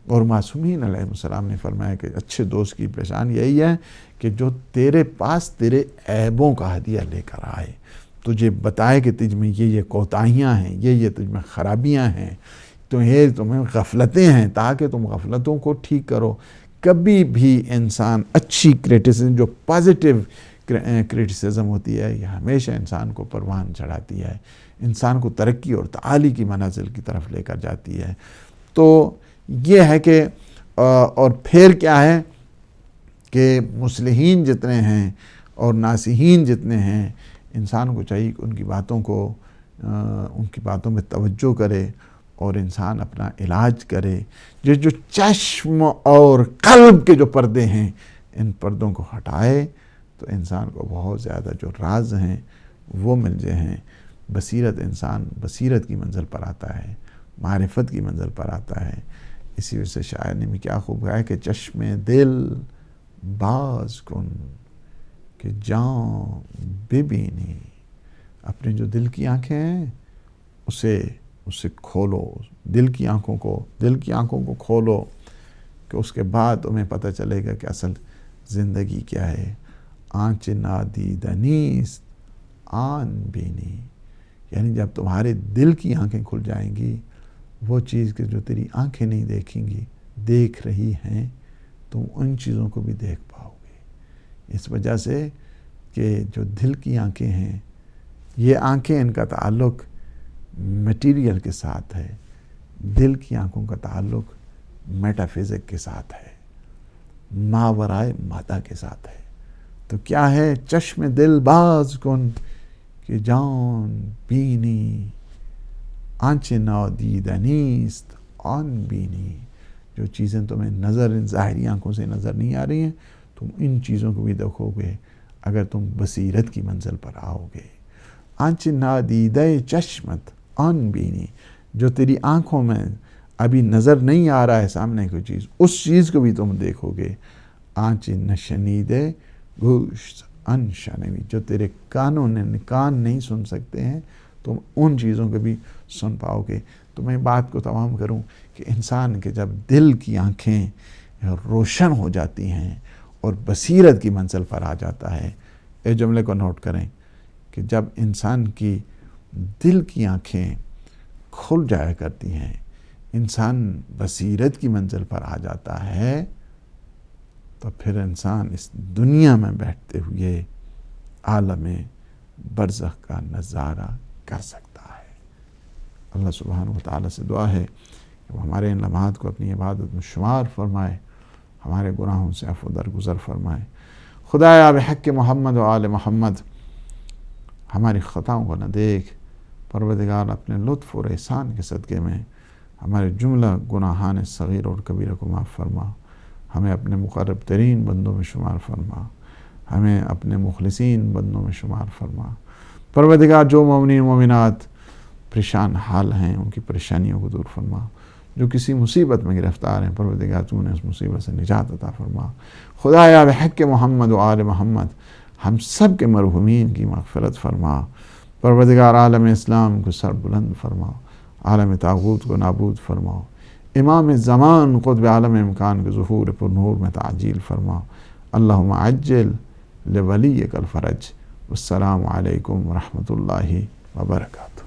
اور معصومین علیہ السلام نے فرمایا کہ اچھے دوست کی پہچان یہی ہے کہ جو تیرے پاس تیرے عیبوں کا ہدیہ لے کر آئے، تجھے بتائے کہ تجھ میں یہ کوتاہیاں ہیں، یہ تجھ میں خرابیاں ہیں، تو یہ تمہیں غفلتیں ہیں، تاکہ تم غفلتوں کو ٹھیک کرو۔ کبھی بھی انسان اچھی کریٹیسزم، جو پازیٹیو کریٹیسزم ہوتی ہے، یہ ہمیشہ انسان کو پروان چڑھاتی ہے، انسان کو ترقی اور تعالی کی منازل کی طرف لے کر جاتی ہے۔ تو یہ ہے کہ اور پھر کیا ہے کہ مصلحین جتنے ہیں اور ناصحین جتنے ہیں، انسان کو چاہیے کہ ان کی باتوں میں توجہ کرے اور انسان اپنا علاج کرے۔ جو چشم اور قلب کے جو پردے ہیں، ان پردوں کو ہٹائے تو انسان کو بہت زیادہ جو راز ہیں وہ مل جائے ہیں. بصیرت، انسان بصیرت کی منزل پر آتا ہے، معرفت کی منزل پر آتا ہے. اسی وجہ سے شاعر نے بھی کیا خوب کہا ہے کہ چشم دل باز کن کہ جاں ببینی. اپنے جو دل کی آنکھیں ہیں اسے کھولو، دل کی آنکھوں کو کھولو کہ اس کے بعد تمہیں پتہ چلے گا کہ اصل زندگی کیا ہے. آنچ نادیدہ نیست آن بینی، یعنی جب تمہارے دل کی آنکھیں کھل جائیں گی، وہ چیز کہ جو تیری آنکھیں نہیں دیکھیں گی دیکھ رہی ہیں، تم ان چیزوں کو بھی دیکھ پاؤ گے. اس وجہ سے کہ جو دل کی آنکھیں ہیں، یہ آنکھیں ان کا تعلق میٹیریل کے ساتھ ہے، دل کی آنکھوں کا تعلق میٹا فزک کے ساتھ ہے، ماورائے مادہ کے ساتھ ہے. تو کیا ہے؟ چشم دل باز کن کہ جان بینی، آنچ نادیدہ نیست آن بینی. جو چیزیں تمہیں نظر ظاہری آنکھوں سے نظر نہیں آ رہی ہیں، تم ان چیزوں کو بھی دیکھو گے اگر تم بصیرت کی منزل پر آؤ گے. آنچ نادیدہ چشمت آن بینی، جو تیری آنکھوں میں ابھی نظر نہیں آ رہا ہے سامنے کوئی چیز، اس چیز کو بھی تم دیکھو گے. آنچ نشنیدہ گوشت ان شنوی، جو تیرے کان نہیں سن سکتے ہیں، تم ان چیزوں کو بھی سن پاؤ گے. تو میں بات کو تمام کروں کہ انسان کے جب دل کی آنکھیں روشن ہو جاتی ہیں اور بصیرت کی منزل پر آ جاتا ہے، اس جملے کو نوٹ کریں کہ جب انسان کی دل کی آنکھیں کھل جایا کرتی ہیں، انسان بصیرت کی منزل پر آ جاتا ہے، تو پھر انسان اس دنیا میں بیٹھتے ہوئے عالم برزخ کا نظارہ کر سکتا ہے. اللہ سبحانہ و تعالیٰ سے دعا ہے کہ وہ ہمارے ان لمحات کو اپنی عبادت میں شمار فرمائے، ہمارے گناہوں سے عفو درگزر فرمائے. خدایا بحق محمد و آل محمد ہماری خطاؤں کو نہ دیکھ. پروردگار اپنے لطف اور احسان کے صدقے میں ہمارے جملہ گناہان صغیر اور کبیرہ کو معاف فرما. ہمیں اپنے مقرب ترین بندوں میں شمار فرما، ہمیں اپنے مخلصین بندوں میں شمار فرما. پروردگار جو مومنین مومنات پریشان حال ہیں ان کی پریشانیوں کو دور فرما. جو کسی مصیبت میں گرفتار ہیں، پروردگار تو انہیں اس مصیبت سے نجات عطا فرما. خدایا بحق محمد و آل محمد ہم سب کے مرحومین کی مغفرت فرما. پروردگار عالم اسلام کو سر بلند فرما، عالم طاغوت کو نابود فرما. امام زمان قطب عالم امکان کے ظہور پر نور میں تعجیل فرما. اللہم عجل لولیک الفرج. والسلام علیکم ورحمۃ اللہ وبرکاتہ.